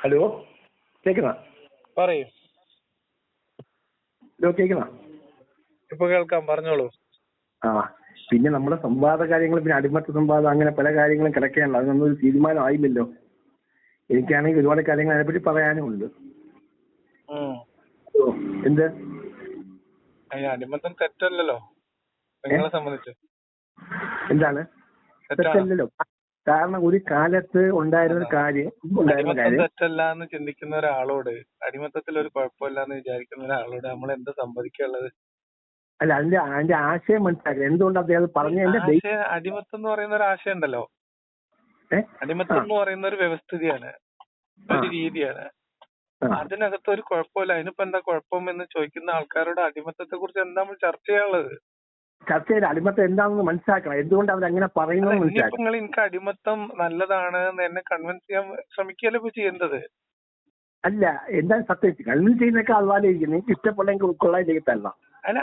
Hello, കേൾക്കുന്ന? പറയൂ. Hello, കേൾക്കുന്ന? ഇപ്പൊ കേൾക്കാം, പറഞ്ഞോളൂ. ആ, പിന്നെ നമ്മുടെ സംവാദ കാര്യങ്ങൾ, പിന്നെ അടിമത്ത സംവാദം, അങ്ങനെ പല കാര്യങ്ങളും കിടക്കുകയാണല്ലോ. അതൊന്നും ഒരു തീരുമാനം ആയില്ലല്ലോ. എനിക്കാണെങ്കിൽ ഒരുപാട് കാര്യങ്ങൾ അതിനെപ്പറ്റി പറയാനും ഉണ്ട്. എന്ത് അടിമത്തം തെറ്റല്ലല്ലോ നിങ്ങളെ സംബന്ധിച്ച്? എന്താണ് തെറ്റല്ലല്ലോ? കാരണം ഒരു കാലത്ത് ഉണ്ടായിരുന്ന ഒരു കാര്യം തെറ്റല്ല എന്ന് ചിന്തിക്കുന്ന ഒരാളോട്, അടിമത്തത്തിൽ ഒരു കുഴപ്പമില്ല എന്ന് വിചാരിക്കുന്ന ഒരാളോട് നമ്മൾ എന്താ സംവദിക്കാനുള്ളത്? അല്ല, അതിന്റെ ആശയം മനസ്സിലാക്കുക. എന്തുകൊണ്ട് അദ്ദേഹം പറഞ്ഞതിന്റെ അടിമത്തം എന്ന് പറയുന്ന ഒരു ആശയം ഉണ്ടല്ലോ. അടിമത്തം എന്ന് പറയുന്ന ഒരു വ്യവസ്ഥിതിയാണ്, ഒരു രീതിയാണ്. അതിനകത്ത് ഒരു കുഴപ്പമില്ല, അതിനിപ്പോ എന്താ കുഴപ്പം എന്ന് ചോദിക്കുന്ന ആൾക്കാരോട് അടിമത്തത്തെ കുറിച്ച് എന്താ നമ്മൾ ചർച്ച ചെയ്യാനുള്ളത്? ചർച്ച ചെയ്ത് അടിമത്തം എന്താണെന്ന് മനസ്സിലാക്കണം. എന്തുകൊണ്ട് അവർ അങ്ങനെ പറയുന്നത് മനസ്സിലാക്കണം. നിങ്ങൾ എനിക്ക് അടിമത്തം നല്ലതാണ് എന്ന് എന്നെ കൺവിൻസ് ചെയ്യാൻ ശ്രമിക്കല്ലേ ഇപ്പൊ ചെയ്യേണ്ടത്? അല്ല, എന്താ സത്യം കൺവിൻസ് ചെയ്യുന്നൊക്കെ അതുപോലെ ഇരിക്കും. നിങ്ങൾക്ക് ഇഷ്ടപ്പെട്ടെങ്കിൽ ഉൾക്കൊള്ളാൻ തരണം. അല്ല,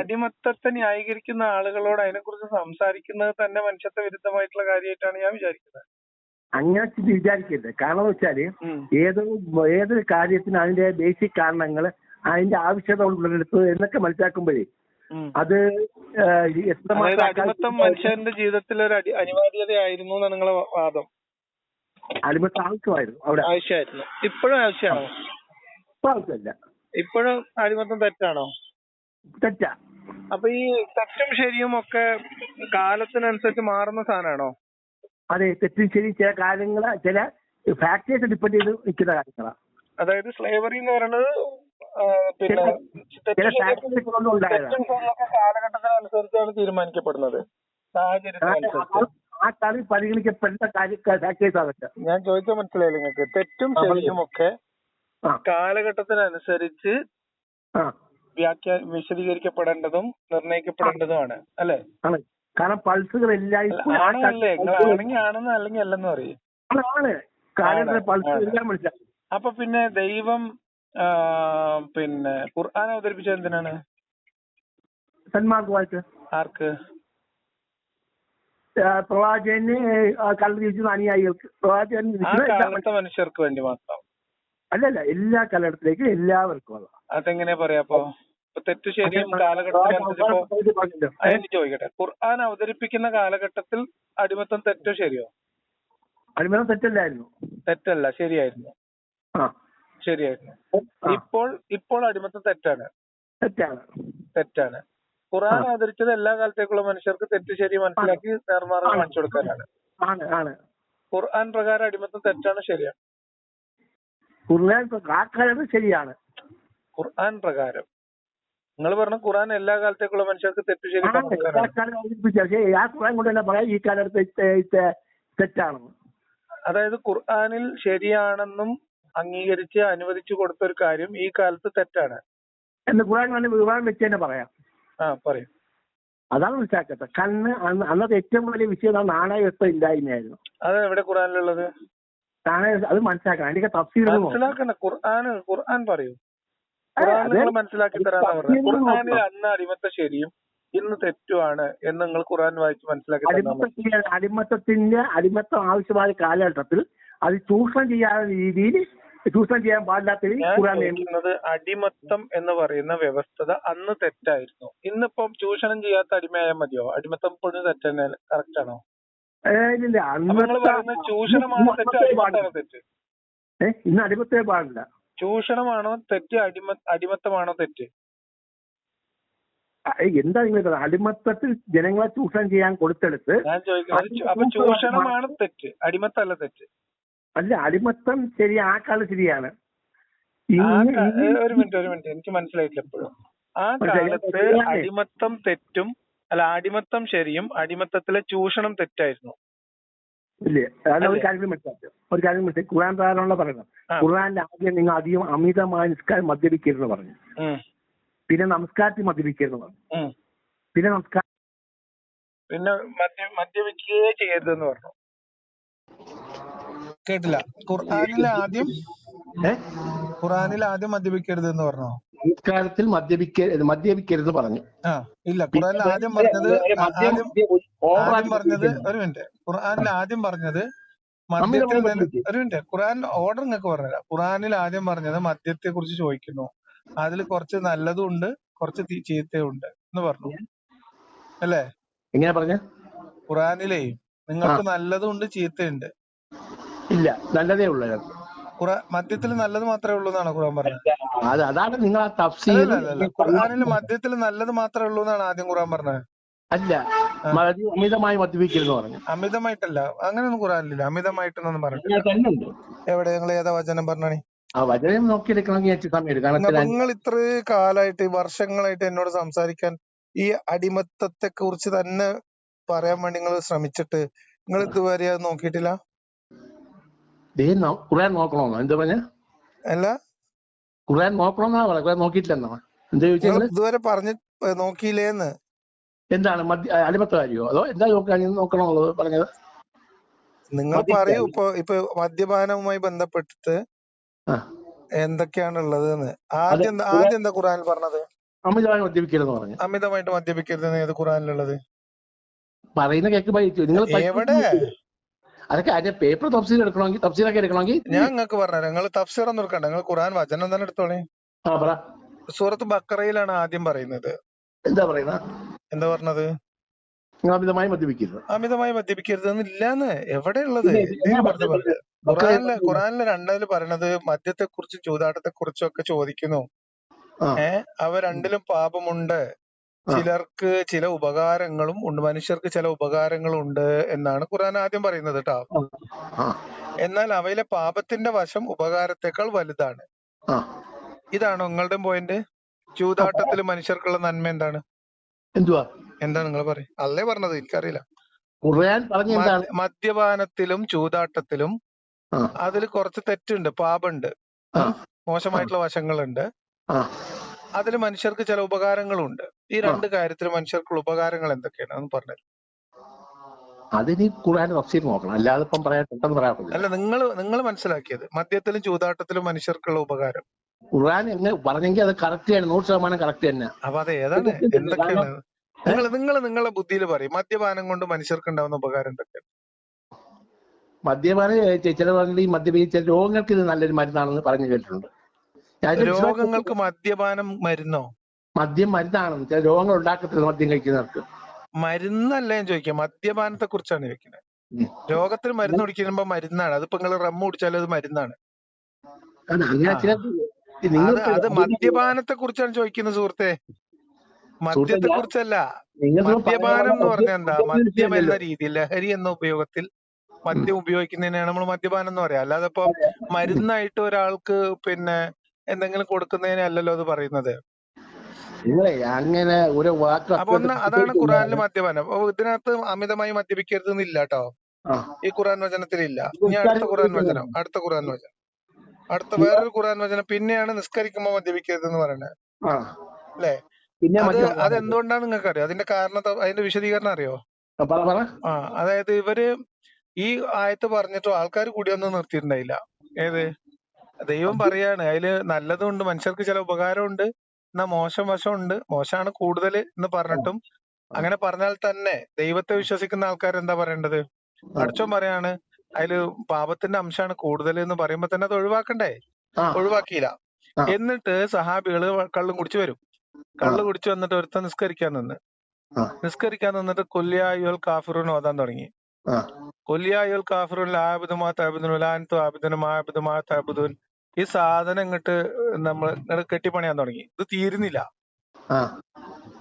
അടിമത്തത്തെ ന്യായീകരിക്കുന്ന ആളുകളോട് അതിനെക്കുറിച്ച് സംസാരിക്കുന്നത് തന്നെ മനുഷ്യത്വ വിരുദ്ധമായിട്ടുള്ള കാര്യമായിട്ടാണ് ഞാൻ വിചാരിക്കുന്നത്. അങ്ങനെ വിചാരിക്കരുത്. കാരണം വെച്ചാല് ഏതൊരു കാര്യത്തിന് അതിന്റെ ബേസിക് കാരണങ്ങൾ, അതിന്റെ ആവശ്യകത ഉള്ളെടുത്ത് എന്നൊക്കെ മനസ്സിലാക്കുമ്പോഴേ അത് അടിമത്തം മനുഷ്യന്റെ ജീവിതത്തിൽ ഒരു അനിവാര്യതയായിരുന്നു എന്നാണ് നിങ്ങളെ വാദം? അടിമത്തം ആവശ്യമായിരുന്നു, അവിടെ ആവശ്യമായിരുന്നു. ഇപ്പോഴും ആവശ്യമാണോ? ഇപ്പൊ ആവശ്യമല്ല. ഇപ്പോഴും അടിമത്തം തെറ്റാണോ? തെറ്റാ. അപ്പൊ ഈ തെറ്റും ശരിയും ഒക്കെ കാലത്തിനനുസരിച്ച് മാറുന്ന സാധനമാണോ? അതെ, തെറ്റും ശരി ചില കാര്യങ്ങള്, ചില ഫാക്ടേഴ്സ് ഡിപ്പെൻഡ് ചെയ്ത് നിൽക്കുന്ന കാര്യങ്ങളാണ്. അതായത് സ്ലേവറി എന്ന് പറയുന്നത് കാലഘട്ടത്തിനനുസരിച്ചാണ് തീരുമാനിക്കപ്പെടുന്നത്, സാഹചര്യത്തിനനുസരിച്ച്. ആ കാര്യം പരിഗണിക്കപ്പെടുന്ന ഫാക്ടേഴ്സ് ആകട്ടെ. ഞാൻ ചോദിച്ചാൽ മനസ്സിലായില്ല നിങ്ങൾക്ക്? തെറ്റും ശരിയും ഒക്കെ കാലഘട്ടത്തിനനുസരിച്ച് വിശദീകരിക്കപ്പെടേണ്ടതും നിർണയിക്കപ്പെടേണ്ടതുമാണ്, അല്ലെ? കാരണം പൾസുകൾ എല്ലാം ആണെങ്കിൽ ആണെന്ന് അല്ലെങ്കിൽ അല്ലെന്ന് പറയും. അപ്പൊ പിന്നെ ദൈവം ഖുർആൻ അവതരിപ്പിച്ചത് എന്തിനാണ്? സന്മാർഗമായിട്ട്. ആർക്ക്? പ്രവാചകന് കല്ല് അനുയായികൾക്ക്. കാലത്തെ മനുഷ്യർക്ക് വേണ്ടി മാത്രം? അല്ലല്ല, എല്ലാ കാലഘട്ടത്തിലേക്കും എല്ലാവർക്കും. അതെങ്ങനെയാ പറയാ? തെറ്റു ശരിയും കാലഘട്ടത്തിനനുസരിച്ച് ചോദിക്കട്ടെ, ഖുർആൻ അവതരിപ്പിക്കുന്ന കാലഘട്ടത്തിൽ അടിമത്തം തെറ്റോ ശരിയോ? അടിമത്തം തെറ്റല്ലായിരുന്നു. തെറ്റല്ല, ശരിയായിരുന്നു. ശരിയായിരുന്നു. ഇപ്പോൾ അടിമത്തം തെറ്റാണ്. തെറ്റാണ്. ഖുർആൻ അവതരിച്ചത് എല്ലാ കാലത്തേക്കുള്ള മനുഷ്യർക്ക് തെറ്റ് ശരി മനസ്സിലാക്കി നേർമാർഗം കാണിച്ചു കൊടുക്കാനാണ്. ഖുർആൻ പ്രകാരം അടിമത്തം തെറ്റാണ്, ശരിയാണ്? ശരിയാണ്. ഖുർആൻ പ്രകാരം നിങ്ങൾ പറഞ്ഞ ഖുർആൻ എല്ലാ കാലത്തേക്കുള്ള മനുഷ്യർക്ക് തെറ്റു ശരി ഈ കാലഘട്ടത്തിൽ തെറ്റാണെന്ന്. അതായത് ഖുർആനിൽ ശരിയാണെന്നും അംഗീകരിച്ച് അനുവദിച്ചു കൊടുത്ത ഒരു കാര്യം ഈ കാലത്ത് തെറ്റാണ് എന്ന് ഖുർആൻ വെച്ച് തന്നെ പറയാം. പറയും. അതാണ് മനസ്സിലാക്കട്ടെ. അന്നത്തെ ഏറ്റവും വലിയ വിഷയം നാണയവ്യവസ്ഥ ഇല്ലായ്മയായിരുന്നു. അത് എവിടെ ഖുർആനിലുള്ളത്? അത് മനസ്സിലാക്കണം. അതിന്റെ തഫ്സീർ മനസ്സിലാക്കണ്ട. ഖുർആൻ പറയൂ. ഖുർആൻ നിങ്ങൾ മനസ്സിലാക്കി തരാന്ന് പറഞ്ഞത്. ഖുർആനിൽ അന്ന് അടിമത്ത ശരിയും ഇന്ന് തെറ്റുമാണ് എന്ന് നിങ്ങൾ ഖുർആൻ വായിച്ച് മനസ്സിലാക്കി. അടിമത്തം ആവശ്യമായ കാലഘട്ടത്തിൽ അത് ചൂഷണം ചെയ്യാത്ത രീതിയിൽ, ചൂഷണം ചെയ്യാൻ പാടില്ലാത്ത അടിമത്തം എന്ന് പറയുന്ന വ്യവസ്ഥ അന്ന് തെറ്റായിരുന്നു. ഇന്നിപ്പം ചൂഷണം ചെയ്യാത്ത അടിമയായാൽ മതിയോ? അടിമത്തം ഇപ്പോഴും തെറ്റന്നെ, കറക്റ്റ് ആണോ? ചൂഷണമാണോ തെറ്റ്, അടിമത്താണോ തെറ്റ്? ഇന്ന് അടിമത്തേ പാടില്ല. ചൂഷണമാണോ തെറ്റ്, അടിമത്തമാണോ തെറ്റ്? എന്താ നിങ്ങൾ അടിമത്തത്തിൽ ജനങ്ങളെ ചൂഷണം ചെയ്യാൻ കൊടുത്തെടുത്ത്? ഞാൻ ചോദിക്കുന്നത്, അപ്പൊ ചൂഷണമാണ് തെറ്റ്, അടിമത്തല്ല തെറ്റ്? അല്ല, അടിമത്തം ശരി, ആ കാലം ശരിയാണ്. ഒരു മിനിറ്റ്, എനിക്ക് മനസ്സിലായിട്ടില്ല എപ്പോഴും. ആ കാലത്ത് അടിമത്തം തെറ്റും, അടിമത്തം ശരിയും അടിമത്തത്തിലെ ചൂഷണം തെറ്റായിരുന്നു. ഇല്ലേ? ഒരു കാര്യം മനസ്സിലാക്കുക. ഖുർആൻ പ്രകാരമുള്ള പറയുന്നത്. ഖുർആന്റെ ആദ്യം നിങ്ങൾ അധികം അമിതമായ നിസ്കാരം മദ്യപിക്കരുതെന്ന് പറഞ്ഞു. പിന്നെ നമസ്കാരത്തിൽ മദ്യപിക്കരുതെന്ന് പറഞ്ഞു. പിന്നെ മദ്യപിക്കുകയേ ചെയ്യരുതെന്ന് പറഞ്ഞു. കേട്ടില്ല? ഖുർആനിൽ ആദ്യം മദ്യപിക്കരുതെന്ന് പറഞ്ഞോ? നമസ്കാരത്തിൽ മദ്യപിക്കരുത് പറഞ്ഞു. ഇല്ല, ഖുർആനിൽ ആദ്യം പറഞ്ഞത് ഒരു മിനിറ്റ്. ഖുർആനിൽ ആദ്യം പറഞ്ഞത് മദ്യത്തിൽ ഒരു മിനിറ്റ്, ഖുറാൻ ഓർഡർ നിങ്ങൾക്ക് പറഞ്ഞുതരാം. ഖുറാനിൽ ആദ്യം പറഞ്ഞത് മദ്യത്തെ കുറിച്ച് ചോദിക്കുന്നു, അതിൽ കുറച്ച് നല്ലതും ഉണ്ട് കുറച്ച് ചീത്തയും ഉണ്ട് എന്ന് പറഞ്ഞു അല്ലേ? എങ്ങനെ പറഞ്ഞ? ഖുറാനിലേ നിങ്ങൾക്ക് നല്ലതും ഉണ്ട് ചീത്തയുണ്ട്. ഇല്ല, നല്ലതേ ഉള്ളൂ. മദ്യത്തിൽ നല്ലത് മാത്രമേ ഉള്ളൂ എന്നാണ് ഖുറാൻ പറഞ്ഞത്. അതാണ് നിങ്ങൾ ആ തഫ്സീർ. ഖുർആനിൽ മദ്യത്തിൽ നല്ലത് മാത്രമേ ഉള്ളൂ എന്നാണ് ആദ്യം ഖുറാൻ പറഞ്ഞത്. അല്ല, അമിതമായി മദ്യപിക്കരുതെന്ന് പറഞ്ഞു. അമിതമായിട്ടല്ല, അങ്ങനെയൊന്നും ഖുറാനിലില്ല. അമിതമായിട്ടൊന്നും പറഞ്ഞിട്ടില്ല. എവിടെ? നിങ്ങൾ ഏതാ വചനം പറഞ്ഞാണി? ആ വചനം നോക്കിയെടുക്കണമെങ്കിൽ നിങ്ങൾ ഇത്ര കാലായിട്ട് വർഷങ്ങളായിട്ട് എന്നോട് സംസാരിക്കാൻ ഈ അടിമത്തത്തെ കുറിച്ച് തന്നെ പറയാൻ വേണ്ടി നിങ്ങൾ ശ്രമിച്ചിട്ട് നിങ്ങൾ ഇതുവരെ അത് നോക്കിയിട്ടില്ല. ഖുർആൻ നോക്കണോന്നോ? എന്താ പറഞ്ഞ? അല്ല, ഖുർആൻ നോക്കണമെന്നാ പറഞ്ഞത്. ഖുർആൻ നോക്കിയിട്ടില്ലെന്നോ? എന്താ ചോദിച്ചാൽ ഇതുവരെ പറഞ്ഞ് നോക്കിയില്ലേന്ന്? എന്താണ് അടിമത്ത കാര്യമോ അതോ എന്താ നോക്കണമെന്നുള്ളത് പറഞ്ഞത്? നിങ്ങൾ പറയൂ. ഇപ്പൊ മദ്യപാനവുമായി ബന്ധപ്പെട്ടിട്ട് എന്തൊക്കെയാണുള്ളത് എന്ന് ആദ്യം എന്താ ഖുറാനിൽ പറഞ്ഞത്? അമിതമായി മദ്യപിക്കരുതെന്ന് പറഞ്ഞു. അമിതമായിട്ട് മദ്യപിക്കരുതെന്ന് ഏത് ഖുറാനിലുള്ളത്? പറയുന്ന കേക്ക് നിങ്ങൾ എവിടെ? അതൊക്കെ അതിന്റെ പേപ്പർ തഫ്സീറൊക്കെ എടുക്കണമെങ്കിൽ ഞാൻ നിങ്ങൾക്ക് പറഞ്ഞുതരാം. നിങ്ങൾ തഫ്സീർ ഒന്നും എടുക്കണ്ട, നിങ്ങൾ ഖുറാൻ വചനം തന്നെ എടുത്തോളേ. സൂറത്ത് ബക്കറയിലാണ് ആദ്യം പറയുന്നത്. എന്താ പറയുന്നത്? എന്താ പറഞ്ഞത്? അമിതമായി മദ്യപിക്കരുത്. അമിതമായി മദ്യപിക്കരുത് എന്നില്ലാന്ന് എവിടെയുള്ളത്? ഖുറാനിലെ രണ്ടാമത് പറയണത് മദ്യത്തെ കുറിച്ചും ചൂതാട്ടത്തെ കുറിച്ചും ഒക്കെ ചോദിക്കുന്നു. അവ രണ്ടിലും പാപമുണ്ട്, ചിലർക്ക് ചില ഉപകാരങ്ങളും ഉണ്ട്, മനുഷ്യർക്ക് ചില ഉപകാരങ്ങളും ഉണ്ട് എന്നാണ് ഖുറാൻ ആദ്യം പറയുന്നത് കേട്ടോ. എന്നാൽ അവയിലെ പാപത്തിന്റെ വശം ഉപകാരത്തെക്കാൾ വലുതാണ്. ഇതാണോ നിങ്ങളുടെ പോയിന്റ്? ചൂതാട്ടത്തിൽ മനുഷ്യർക്കുള്ള നന്മ എന്താണ്? എന്താ നിങ്ങൾ പറയും? അല്ലേ പറഞ്ഞത്? എനിക്കറിയില്ല. മദ്യപാനത്തിലും ചൂതാട്ടത്തിലും അതിൽ കുറച്ച് തെറ്റുണ്ട്, പാപമുണ്ട്, മോശമായിട്ടുള്ള വശങ്ങളുണ്ട്. അതിൽ മനുഷ്യർക്ക് ചില ഉപകാരങ്ങളുണ്ട്. ഈ രണ്ട് കാര്യത്തിൽ മനുഷ്യർക്കുള്ള ഉപകാരങ്ങൾ എന്തൊക്കെയാണ് എന്ന് പറഞ്ഞത്? അതിന് ഖുർആൻ തഫ്സീർ നോക്കണം, അല്ലാതെ ഇപ്പം പെട്ടെന്ന് പറയാൻ പറ്റില്ല. അല്ല, നിങ്ങൾ മനസ്സിലാക്കിയത് മദ്യത്തിലും ചൂതാട്ടത്തിലും മനുഷ്യർക്കുള്ള ഉപകാരം ഖുർആൻ എങ്ങനെ പറഞ്ഞെങ്കിൽ അത് കറക്റ്റ് ആണ്, 100% കറക്റ്റ് തന്നെ. അപ്പൊ അത് ഏതാണ്? എന്തൊക്കെയാണ്? നിങ്ങളെ ബുദ്ധിയിൽ പറയും. മദ്യപാനം കൊണ്ട് മനുഷ്യർക്ക് ഉണ്ടാവുന്ന ഉപകാരം എന്തൊക്കെയാണ്? മദ്യപാനം ചില ഈ മദ്യപിച്ച രോഗങ്ങൾക്ക് ഇത് നല്ലൊരു മരുന്നാണെന്ന് പറഞ്ഞു കേട്ടിട്ടുണ്ട്. രോഗങ്ങൾക്ക് മദ്യപാനം മരുന്നോ? മദ്യം മരുന്നാണെന്ന് ചില രോഗങ്ങൾ ഉണ്ടാക്കത്തില്ല മദ്യം കഴിക്കുന്നവർക്ക്. മരുന്നല്ല ഞാൻ ചോദിക്കാം, മദ്യപാനത്തെ കുറിച്ചാണ് ചോദിക്കുന്നത്. രോഗത്തിന് മരുന്ന് കുടിക്കുമ്പോ മരുന്നാണ്. അതിപ്പോ നിങ്ങൾ റമ്മ് കുടിച്ചാലും അത് മരുന്നാണ്. അത് മദ്യപാനത്തെ കുറിച്ചാണ് ചോദിക്കുന്നത് സുഹൃത്തെ, മദ്യത്തെ കുറിച്ചല്ല. മദ്യപാനം എന്ന് പറഞ്ഞാൽ എന്താ? മദ്യം എന്ന രീതി, ലഹരി എന്ന ഉപയോഗത്തിൽ മദ്യം ഉപയോഗിക്കുന്നതിനാണ് നമ്മൾ മദ്യപാനം എന്ന് പറയാം. അല്ലാതെ ഇപ്പൊ മരുന്നായിട്ട് ഒരാൾക്ക് എന്തെങ്കിലും കൊടുക്കുന്നതിനെ അല്ലല്ലോ അത് പറയുന്നത്. അങ്ങനെ ഒരു വാക്ക്. അപ്പൊ അതാണ് ഖുറാനിലെ മദ്യപാനം. ഇതിനകത്ത് അമിതമായി മദ്യപിക്കരുത് എന്നില്ല കേട്ടോ, ഈ ഖുറാൻ വചനത്തിലില്ല. ഇനി അടുത്ത ഖുറാൻ വചനം, അടുത്ത വേറൊരു ഖുറാൻ വചനം പിന്നെയാണ് നിസ്കരിക്കുമ്പോ മദ്യപിക്കരുത് എന്ന് പറയുന്നത് അല്ലേ? അതെന്തുകൊണ്ടാണ് നിങ്ങൾക്ക് അറിയോ? അതിന്റെ അതിന്റെ വിശദീകരണം അറിയോ? അതായത് ഇവര് ഈ ആയത്ത് പറഞ്ഞിട്ടും ആൾക്കാർ കൂടിയൊന്നും നിർത്തിയിട്ടുണ്ടായില്ല. ഏത്? ദൈവം പറയാണ് അതില് നല്ലതും ഉണ്ട്, മനുഷ്യർക്ക് ചില ഉപകാരമുണ്ട്, എന്നാ മോശം വശമുണ്ട്, മോശമാണ് കൂടുതൽ എന്ന് പറഞ്ഞിട്ടും, അങ്ങനെ പറഞ്ഞാൽ തന്നെ ദൈവത്തെ വിശ്വസിക്കുന്ന ആൾക്കാർ എന്താ പറയേണ്ടത്? പടച്ചോൻ പറയാണ് അതില് പാപത്തിന്റെ അംശമാണ് കൂടുതൽ എന്ന് പറയുമ്പോ തന്നെ അത് ഒഴിവാക്കണ്ടേ? ഒഴിവാക്കിയില്ല. എന്നിട്ട് സഹാബികള് കള്ളും കുടിച്ചു വരും. കള്ളു കുടിച്ചു വന്നിട്ട് ഒരുത്തൻ നിസ്കരിക്കാൻ നിന്നിട്ട് കൊല്ലിയായുൽ കാഫിറൂൻ ഓതാൻ തുടങ്ങി. കൊല്ലിയായുൽ കാഫിറൂൻ ലാബിദുമാ തഅബുദൂൻ ലാൻതു ആബിദുൻ മാഅബുദുമാ തഅബുദൂൻ. ഈ സാധനം നമ്മൾ കെട്ടിപ്പണിയാൻ തുടങ്ങി. ഇത് തീരുന്നില്ല.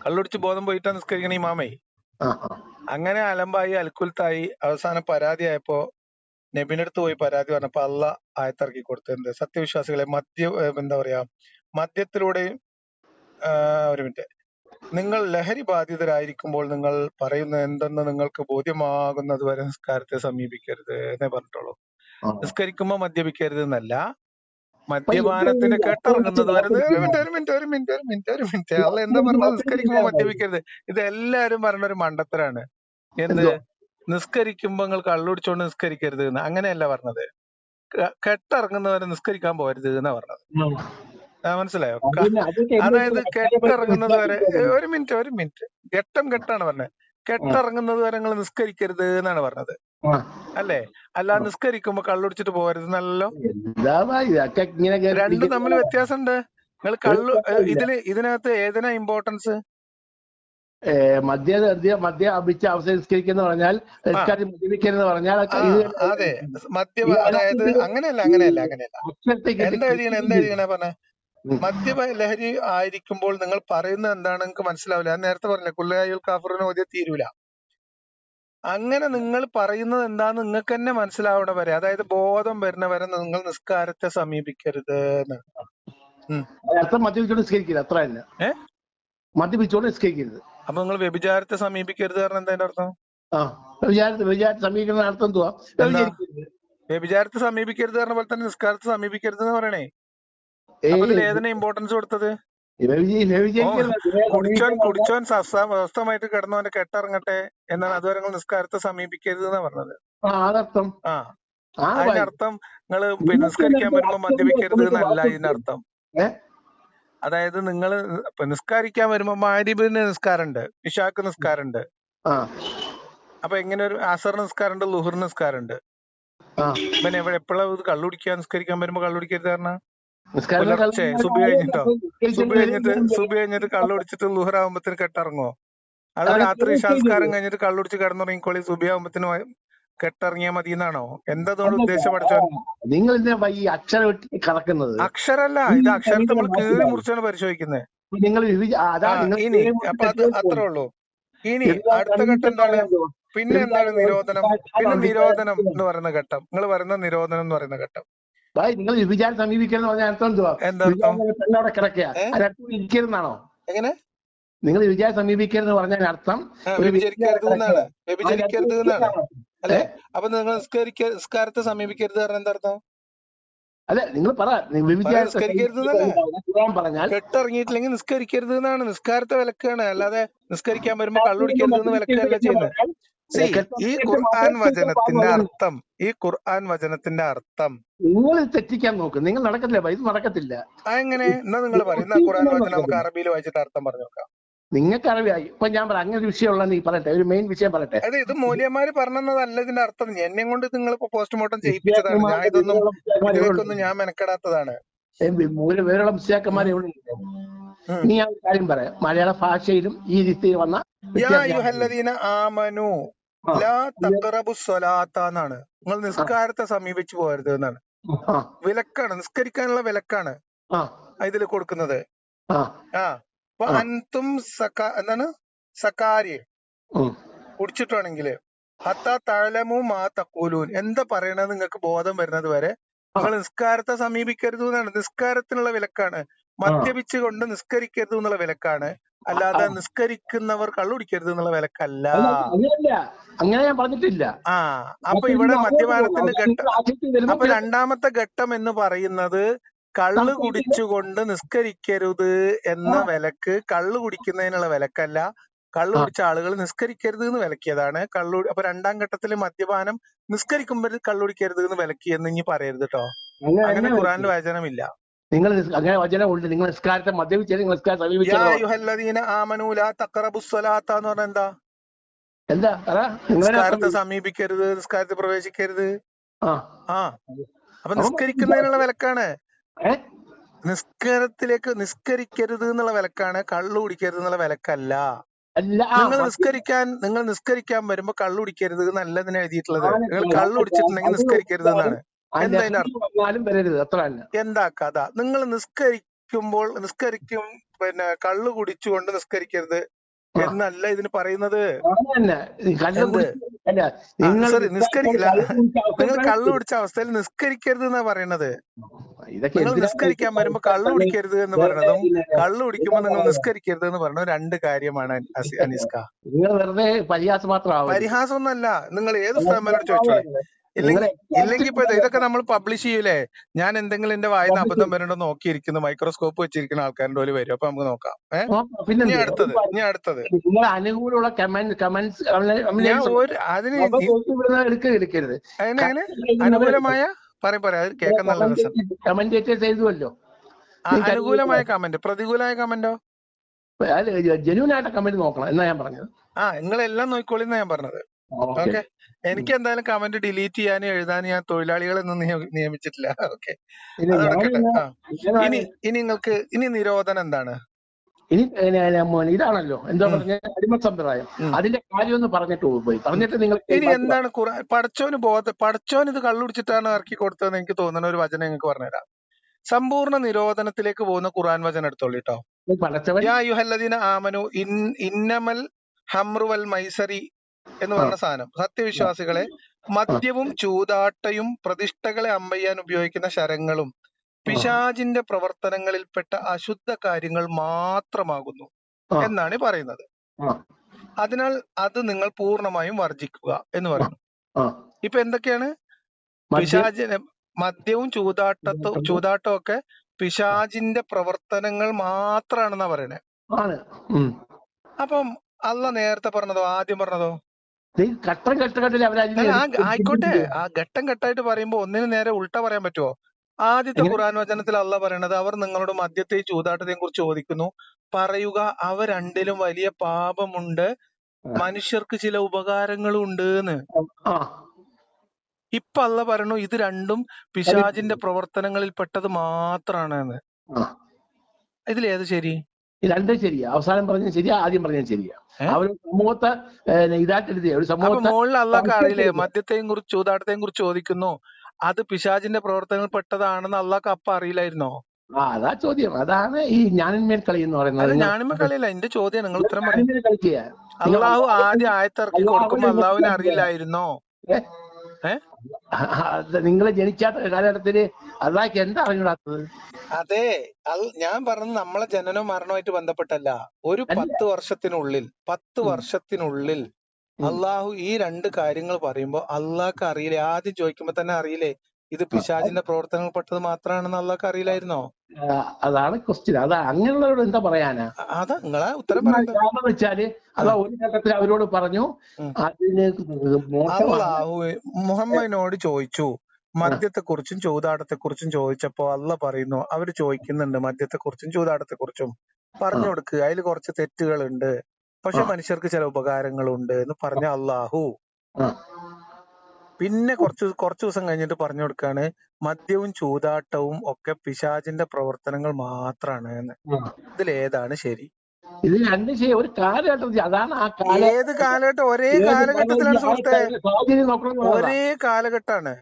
കള്ളുടിച്ച് ബോധം പോയിട്ടാ നിസ്കരിക്കണ ഈ മാമേ. അങ്ങനെ അലമ്പായി അൽക്കുലത്തായി അവസാനം പരാതിയായപ്പോ നബിനടുത്ത് പോയി പരാതി പറഞ്ഞപ്പോ അള്ളാഹ് ആയത്തിറക്കി കൊടുത്തത് സത്യവിശ്വാസികളെ മദ്യത്തിലൂടെയും ഒരു മിനിറ്റ്, നിങ്ങൾ ലഹരി ബാധിതരായിരിക്കുമ്പോൾ നിങ്ങൾ പറയുന്നത് എന്തെന്ന് നിങ്ങൾക്ക് ബോധ്യമാകുന്നത് വരെ നിസ്കാരത്തെ സമീപിക്കരുത് എന്നേ പറഞ്ഞിട്ടുള്ളൂ. നിസ്കരിക്കുമ്പോ മദ്യപിക്കരുത് എന്നല്ല, മദ്യപാനത്തിന്റെ കെട്ടിറങ്ങുന്നത് വരെ. ഒരു മിനിറ്റ് അല്ല, എന്താ പറഞ്ഞത്? നിസ്കരിക്കുമ്പോ മദ്യപിക്കരുത്. ഇത് എല്ലാരും പറഞ്ഞ ഒരു മണ്ടത്തരാണ്. എന്ത്? നിസ്കരിക്കുമ്പോ നിങ്ങൾ കള്ളുടിച്ചോണ്ട് നിസ്കരിക്കരുത് എന്ന്. അങ്ങനെയല്ല പറഞ്ഞത്. കെട്ടിറങ്ങുന്നവരെ നിസ്കരിക്കാൻ പോകരുത് എന്നാ പറഞ്ഞത്. മനസ്സിലായോ? അതായത് കെട്ടിറങ്ങുന്നത് വരെ. ഒരു മിനിറ്റ് ഘട്ടം ഘട്ടാണ് പറഞ്ഞത്. കെട്ടിറങ്ങുന്നത് വരെ നിങ്ങൾ നിസ്കരിക്കരുത് എന്നാണ് പറഞ്ഞത് അല്ലേ? അല്ല നിസ്കരിക്കുമ്പോ കള്ളുടിച്ചിട്ട് പോകരുത് എന്നല്ലോ. രണ്ടും തമ്മിൽ വ്യത്യാസമുണ്ട്. നിങ്ങൾ ഇതിനകത്ത് ഏതിനാ ഇമ്പോർട്ടൻസ്? മദ്യം അപിച്ച് അവസരിക്കുന്ന പറഞ്ഞാൽ അതെ, മദ്യം, അതായത് അങ്ങനെയല്ല. എന്താ എഴുതിയണ പറഞ്ഞ മദ്യ ലഹരി ആയിരിക്കുമ്പോൾ നിങ്ങൾ പറയുന്നത് എന്താണ് നിങ്ങൾക്ക് മനസ്സിലാവില്ല. ഞാൻ നേരത്തെ പറഞ്ഞില്ല, കുല്ലയായുൽ കാഫിറൂന ഓതിയ തീരൂല. അങ്ങനെ നിങ്ങൾ പറയുന്നത് എന്താന്ന് നിങ്ങൾക്ക് തന്നെ മനസ്സിലാവണ വരെ, അതായത് ബോധം വരുന്ന വരെ നിങ്ങൾ നിസ്കാരത്തെ സമീപിക്കരുത്. മദ്യപിച്ചോണ്ട് നിസ്കരിക്കരുത്. അപ്പൊ നിങ്ങൾ വ്യഭിചാരത്തെ സമീപിക്കരുത് പറഞ്ഞ എന്താ അർത്ഥം? സമീപിക്കുന്ന അർത്ഥം എന്തുവാ? വ്യഭിചാരത്തെ സമീപിക്കരുത് പറഞ്ഞ പോലെ തന്നെ നിസ്കാരത്തെ സമീപിക്കരുത് എന്ന് പറയണേ. ഏതിനാ ഇമ്പോർട്ടൻസ് കൊടുത്തത്? കുടിച്ചോൻ സ്വസ്ഥമായിട്ട് കിടന്നവന്റെ കെട്ടിറങ്ങട്ടെ എന്നാണ്. അതുവരെ നിങ്ങൾ നിസ്കാരത്തെ സമീപിക്കരുത് എന്നാ പറഞ്ഞത്. അതിനർത്ഥം നിങ്ങൾ നിസ്കരിക്കാൻ വരുമ്പോ മദ്യപിക്കരുത് എന്നല്ല ഇതിനർത്ഥം. അതായത് നിങ്ങൾ നിസ്കരിക്കാൻ വരുമ്പോ മഗ്‌രിബിന് നിസ്കാരമുണ്ട്, ഇശാക്ക് നിസ്കാരമുണ്ട്. അപ്പൊ എങ്ങനെ ഒരു അസർ നിസ്കാരമുണ്ട്, ളുഹർ നിസ്കാരമുണ്ട്. പിന്നെ എപ്പോഴാ കള്ളു കുടിക്കാൻ നിസ്കരിക്കാൻ വരുമ്പോ കള്ളു കുടിക്കരുത് പറഞ്ഞാ? പുലർച്ചെ സുബി കഴിഞ്ഞിട്ട് കള്ളു കുടിച്ചിട്ട് ളുഹർ ആകുമ്പത്തിന് കെട്ടിറങ്ങോ? അത് രാത്രി സംസ്കാരം കഴിഞ്ഞിട്ട് കള്ളുടിച്ച് കിടന്നുറങ്ങിക്കോളി, സുബി ആകുമ്പത്തിന് കെട്ടിറങ്ങിയാ മതി എന്നാണോ? എന്താ ഉദ്ദേശം പഠിച്ചോ? നിങ്ങൾ ഈ അക്ഷരം കലക്കുന്നത് അക്ഷരല്ല, ഇത് അക്ഷരത്തെ നമ്മൾ കീറി മുറിച്ചാണ് പരിശോധിക്കുന്നത്. ഇനി അപ്പൊ അത് അത്രേ ഉള്ളൂ. ഇനി അടുത്ത ഘട്ടം എന്താണ്? പിന്നെ എന്താണ് നിരോധനം? പിന്നെ നിരോധനം എന്ന് പറയുന്ന ഘട്ടം, നിങ്ങൾ പറയുന്ന നിരോധനം എന്ന് പറയുന്ന ഘട്ടം. നിങ്ങൾ വിചാരം സമീപിക്കുന്ന ഇരിക്കരുതെന്നാണോ? എങ്ങനെ നിങ്ങൾ വിചാരം സമീപിക്കരുതെന്ന് പറഞ്ഞാൽ അർത്ഥം വ്യഭിചരിക്കരുത് എന്നാണ്. വ്യഭിചരിക്കരുത് എന്നാണ് അല്ലെ? അപ്പൊ നിങ്ങൾ നിസ്കാരത്തെ സമീപിക്കരുത് പറഞ്ഞ എന്താ അർത്ഥം? അല്ലെ നിങ്ങൾ പറഞ്ഞാൽ കെട്ടിറങ്ങിയിട്ടില്ലെങ്കിൽ നിസ്കരിക്കരുത് എന്നാണ്. നിസ്കാരത്തെ വിലക്കാണ്, അല്ലാതെ നിസ്കരിക്കാൻ വരുമ്പോ കള്ളുടിക്കരുത് എന്ന് വിലക്കല്ല ചെയ്യുന്നത്. ഈ ഖുർആൻ വചനത്തിന്റെ അർത്ഥം നിങ്ങൾ തെറ്റിക്കാൻ നോക്കും. നിങ്ങൾ നടക്കത്തില്ല, ഇത് നടക്കത്തില്ല. എങ്ങനെ? എന്നാ നിങ്ങൾ പറയുന്ന ഖുർആൻ വചനം നമുക്ക് അറബിയിൽ വായിച്ചിട്ട് അർത്ഥം പറഞ്ഞു നോക്കാം. നിങ്ങൾക്ക് അറിയാം. ഇപ്പൊ ഞാൻ പറയാം, അങ്ങനെ ഒരു വിഷയമുള്ള നീ പറയട്ടെ, ഒരു മെയിൻ വിഷയം പറയട്ടെ. അതെ, ഇത് മൂല്യന്മാര് പറഞ്ഞതല്ല ഇതിന്റെ അർത്ഥം. എന്നെ കൊണ്ട് നിങ്ങൾ പോസ്റ്റ്മോർട്ടം ചെയ്യിപ്പിച്ചതാണ്. ഞാൻ ഇതിലേക്കൊന്നും ഞാൻ മെനക്കെടാത്തതാണ്. വേറെയുള്ള മുസ്ലിയാക്കന്മാർ എവിടെ? ഇനി ഞാൻ കാര്യം പറയാം. മലയാള ഭാഷയിലും ഈ രീതിയിൽ വന്ന ആമനു ലാ തഖറബു സ്വലാത്ത എന്നാണ്. നിങ്ങൾ നിസ്കാരത്തെ സമീപിച്ചു പോകരുത് എന്നാണ്. വിലക്കാണ്, നിസ്കരിക്കാനുള്ള വിലക്കാണ് ഇതിൽ കൊടുക്കുന്നത്. അപ്പൊ അൻതും എന്താണ് സക്കാരി കുടിച്ചിട്ടാണെങ്കില് ഹത്താ തഅലമു മാ തഖൂലൂൻ, എന്താ പറയണത് നിങ്ങൾക്ക് ബോധം വരുന്നത് വരെ നിങ്ങൾ നിസ്കാരത്തെ സമീപിക്കരുത് എന്നാണ്. നിസ്കാരത്തിനുള്ള വിലക്കാണ്. മദ്യപിച്ചുകൊണ്ട് നിസ്കരിക്കരുത് എന്നുള്ള വിലക്കാണ്, അല്ലാതെ നിസ്കരിക്കുന്നവർ കള്ളുടിക്കരുത് എന്നുള്ള വിലക്കല്ല. അങ്ങനെ ഞാൻ പറഞ്ഞിട്ടില്ല. അപ്പൊ ഇവിടെ മദ്യപാനത്തിന്റെ ഘട്ടം, അപ്പൊ രണ്ടാമത്തെ ഘട്ടം എന്ന് പറയുന്നത് കള്ള് കുടിച്ചുകൊണ്ട് നിസ്കരിക്കരുത് എന്ന വിലക്ക് കള്ളു കുടിക്കുന്നതിനുള്ള വിലക്കല്ല. കള്ളു കുടിച്ച ആളുകൾ നിസ്കരിക്കരുത് എന്ന് വിലക്കിയതാണ്. അപ്പൊ രണ്ടാം ഘട്ടത്തില് മദ്യപാനം നിസ്കരിക്കുമ്പോൾ കള്ളുടിക്കരുത് എന്ന് വിലക്കി എന്ന് ഇനി പറയരുത് കേട്ടോ. അങ്ങനെ ഖുർആനിൽ വചനമില്ല. നിങ്ങൾ അങ്ങനെ വചനമുണ്ട്. നിങ്ങൾ നിസ്കാരത്തെ മദ്യപിച്ചാൽ ആമനൂ ലാ തഖറബുസ് സ്വലാത്ത എന്ന് പറഞ്ഞാൽ എന്താ? എന്താ? നിസ്കാരത്തെ സമീപിക്കരുത്, നിസ്കാരത്തെ പ്രവേശിക്കരുത്. അപ്പൊ നിസ്കരിക്കുന്നതിനുള്ള വിലക്കാണ്. നിസ്കരിക്കരുത് എന്നുള്ള വിലക്കാണ്, കള്ളു കുടിക്കരുത് എന്നുള്ള വിലക്കല്ല. നിങ്ങൾ നിസ്കരിക്കാൻ വരുമ്പോ കള്ളു കുടിക്കരുത് എന്നല്ല ഇതിന് എഴുതിയിട്ടുള്ളത്. നിങ്ങൾ കള്ളു കുടിച്ചിട്ടുണ്ടെങ്കിൽ നിസ്കരിക്കരുത് എന്നാണ്. എന്താ കഥ? നിങ്ങൾ നിസ്കരിക്കും പിന്നെ കള്ളു കുടിച്ചുകൊണ്ട് നിസ്കരിക്കരുത് എന്നല്ല ഇതിന് പറയുന്നത്. നിങ്ങൾ കള്ളു കുടിച്ച അവസ്ഥയിൽ നിസ്കരിക്കരുത് എന്നാ പറയണത്. നിങ്ങൾ നിസ്കരിക്കാൻ വരുമ്പോ കള്ളു കുടിക്കരുത് എന്ന് പറയണതും കള്ളു കുടിക്കുമ്പോ നിങ്ങൾ നിസ്കരിക്കരുത് എന്ന് പറയുന്നത് രണ്ട് കാര്യമാണ് അനീസ്ക. പരിഹാസം ഒന്നല്ല. നിങ്ങൾ ഏത് സ്ഥലം ചോദിച്ചോളെ. ഇല്ലെങ്കിൽ ഇപ്പൊ ഇതൊക്കെ നമ്മൾ പബ്ലിഷ് ചെയ്യൂലേ? ഞാൻ എന്തെങ്കിലും എന്റെ വായിന്ന് അബദ്ധം വരണ്ടോ നോക്കിയിരിക്കുന്നു, മൈക്രോസ്കോപ്പ് വെച്ചിരിക്കുന്ന ആൾക്കാരുടെ പോലും വരും. അപ്പൊ നമുക്ക് നോക്കാം. ഇനി അടുത്തത് അനുകൂലമുള്ള അനുകൂലമായ പറയാം കേൾക്കാൻ നല്ല രസം. അനുകൂലമായ കമന്റ്, പ്രതികൂലമായ കമന്റോ? ജെന്യൂൻ ആയിട്ട് കമന്റ് നോക്കണം എന്നാ ഞാൻ പറഞ്ഞത്. നിങ്ങളെല്ലാം നോക്കിക്കോളിന്നാ ഞാൻ പറഞ്ഞത്. ഓക്കെ, എനിക്ക് എന്തായാലും കമന്റ് ഡിലീറ്റ് ചെയ്യാനും എഴുതാനും ഞാൻ തൊഴിലാളികളൊന്നും നിയമിച്ചിട്ടില്ല. ഓക്കെ, അത് നടക്കട്ടെ. ഇനി നിങ്ങൾക്ക് ഇനി നിരോധനം എന്താണ്? ഇനി ഇതാണല്ലോ എന്താ പറഞ്ഞ അടിമ സമ്പ്രദായം. അതിന്റെ കാര്യം ഒന്ന് പറഞ്ഞിട്ട് നിങ്ങൾ ഇനി എന്താണ് പടച്ചോൻ ഇത് കള്ളുടിച്ചിട്ടാണ് ഇറക്കി കൊടുത്തതെന്ന് എനിക്ക് തോന്നുന്ന ഒരു വചനം നിങ്ങൾക്ക് പറഞ്ഞുതരാം. സമ്പൂർണ്ണ നിരോധനത്തിലേക്ക് പോകുന്ന ഖുർആൻ വചനം എടുത്തോളൂ കേട്ടോ. യാ അയ്യുഹല്ലദീന ആമനു ഇന്നമൽ ഹംറു വൽ മൈസരി എന്ന് പറയുന്ന സാധനം, സത്യവിശ്വാസികളെ, മദ്യവും ചൂതാട്ടയും പ്രതിഷ്ഠകളെ അമ്പയ്യാൻ ഉപയോഗിക്കുന്ന ശരങ്ങളും പിശാചിന്റെ പ്രവർത്തനങ്ങളിൽപ്പെട്ട അശുദ്ധ കാര്യങ്ങൾ മാത്രമാകുന്നു എന്നാണ് പറയുന്നത്. അതിനാൽ അത് നിങ്ങൾ പൂർണ്ണമായും വർജിക്കുക എന്ന് പറയുന്നു. ഇപ്പൊ എന്തൊക്കെയാണ്? പിശാചിന് മദ്യവും ചൂതാട്ടവും ഒക്കെ പിശാചിന്റെ പ്രവർത്തനങ്ങൾ മാത്രാണെന്നാ പറയണേ. അപ്പം അള്ളാഹ് നേരത്തെ പറഞ്ഞതോ ആദ്യം പറഞ്ഞതോ? ആയിക്കോട്ടെ, ആ ഘട്ടം ഘട്ടമായിട്ട് പറയുമ്പോ ഒന്നിനു നേരെ ഉൾട്ട പറയാൻ പറ്റുമോ? ആദ്യത്തെ ഖുർആൻ വചനത്തിൽ അള്ളാഹ് പറയണത് അവർ നിങ്ങളോട് മദ്യത്തെയും ചൂതാട്ടത്തെയും കുറിച്ച് ചോദിക്കുന്നു, പറയുക അവ രണ്ടിലും വലിയ പാപമുണ്ട്, മനുഷ്യർക്ക് ചില ഉപകാരങ്ങളും ഉണ്ട് എന്ന്. ഇപ്പൊ അള്ളാഹ് പറയണു ഇത് രണ്ടും പിശാചിന്റെ പ്രവർത്തനങ്ങളിൽ പെട്ടത് മാത്രാണ്. ഇതിലേത് ശരി? രണ്ടും ശരിയാ. അവസാനം പറഞ്ഞത് ശരിയാ, ആദ്യം പറഞ്ഞത് ശരിയാ. അവർ സമൂഹത്തെ ഇതായിട്ടെഴുതിയ ഒരു സമൂഹത്തെ മുകളിൽ അള്ളാഹ് അറിയില്ലേ മദ്യത്തെയും കുറിച്ച് ചൂതാട്ടത്തെയും കുറിച്ച് ചോദിക്കുന്നു, അത് പിശാചിന്റെ പ്രവർത്തനങ്ങൾ പെട്ടതാണെന്ന് അള്ളാഹ് അപ്പ അറിയില്ലായിരുന്നോ? അതാ ചോദ്യം. അതാണ് ഈ ഞാനിന്മേൽ കളി എന്ന് പറയുന്നത്. ഞാനിന്മേൽ കളിയല്ല, എന്റെ ചോദ്യം നിങ്ങൾ ഉത്തരം പറയും. അള്ളാഹു ആദ്യം ആയത്തിറക്കി കൊടുക്കുമ്പോ അള്ളാഹുവിനെ അറിയില്ലായിരുന്നോ? നിങ്ങൾ ജനിക്കാത്ത കാലഘട്ടത്തില് അള്ളാഹ്ക്ക് എന്താ അറിഞ്ഞൂടാത്തത്? അതെ, ഞാൻ പറഞ്ഞത് നമ്മളെ ജനനവും മരണവുമായിട്ട് ബന്ധപ്പെട്ടല്ല. ഒരു 10 വർഷത്തിനുള്ളിൽ അള്ളാഹു ഈ രണ്ട് കാര്യങ്ങൾ പറയുമ്പോ അള്ളാഹ്ക്ക് അറിയില്ലേ? ആദ്യം ചോദിക്കുമ്പോ തന്നെ അറിയില്ലേ ഇത് പിശാചിന്റെ പ്രവർത്തനങ്ങൾ പെട്ടത് മാത്രമാണെന്ന് അള്ളാഹ്ക്ക് അറിയില്ലായിരുന്നോ? അതാണ് ക്വസ്റ്റ്യൻ. അതാ അങ്ങനെയുള്ളവരോട് എന്താ പറയാനാ? അതാ നിങ്ങളെ ഉത്തരം കാരണം വെച്ചാല് അതാ ഒരു ഘട്ടത്തിൽ അവരോട് പറഞ്ഞു അതിന് അള്ളാഹു മുഹമ്മദിനോട് ചോദിച്ചു മദ്യത്തെക്കുറിച്ചും ചൂതാട്ടത്തെക്കുറിച്ചും ചോദിച്ചപ്പോ അള്ളാഹ് പറയുന്നു അവര് ചോദിക്കുന്നുണ്ട് മദ്യത്തെക്കുറിച്ചും ചൂതാട്ടത്തെക്കുറിച്ചും, പറഞ്ഞു കൊടുക്കുക അതിൽ കുറച്ച് തെറ്റുകളുണ്ട്, പക്ഷെ മനുഷ്യർക്ക് ചില ഉപകാരങ്ങളുണ്ട് എന്ന് പറഞ്ഞ അള്ളാഹു പിന്നെ കുറച്ച് ദിവസം കഴിഞ്ഞിട്ട് പറഞ്ഞു കൊടുക്കാണ് മദ്യവും ചൂതാട്ടവും ഒക്കെ പിശാചിന്റെ പ്രവർത്തനങ്ങൾ മാത്രാണ് എന്ന്. ഇതിലേതാണ് ശരി? ഇത് രണ്ടും ശരി. ഒരു കാലഘട്ടത്തിൽ അതാണ് ആ ഏത് കാലഘട്ടം? ഒരേ കാലഘട്ടത്തിലാണ് സുഹൃത്തെ, ഒരേ കാലഘട്ടമാണ്,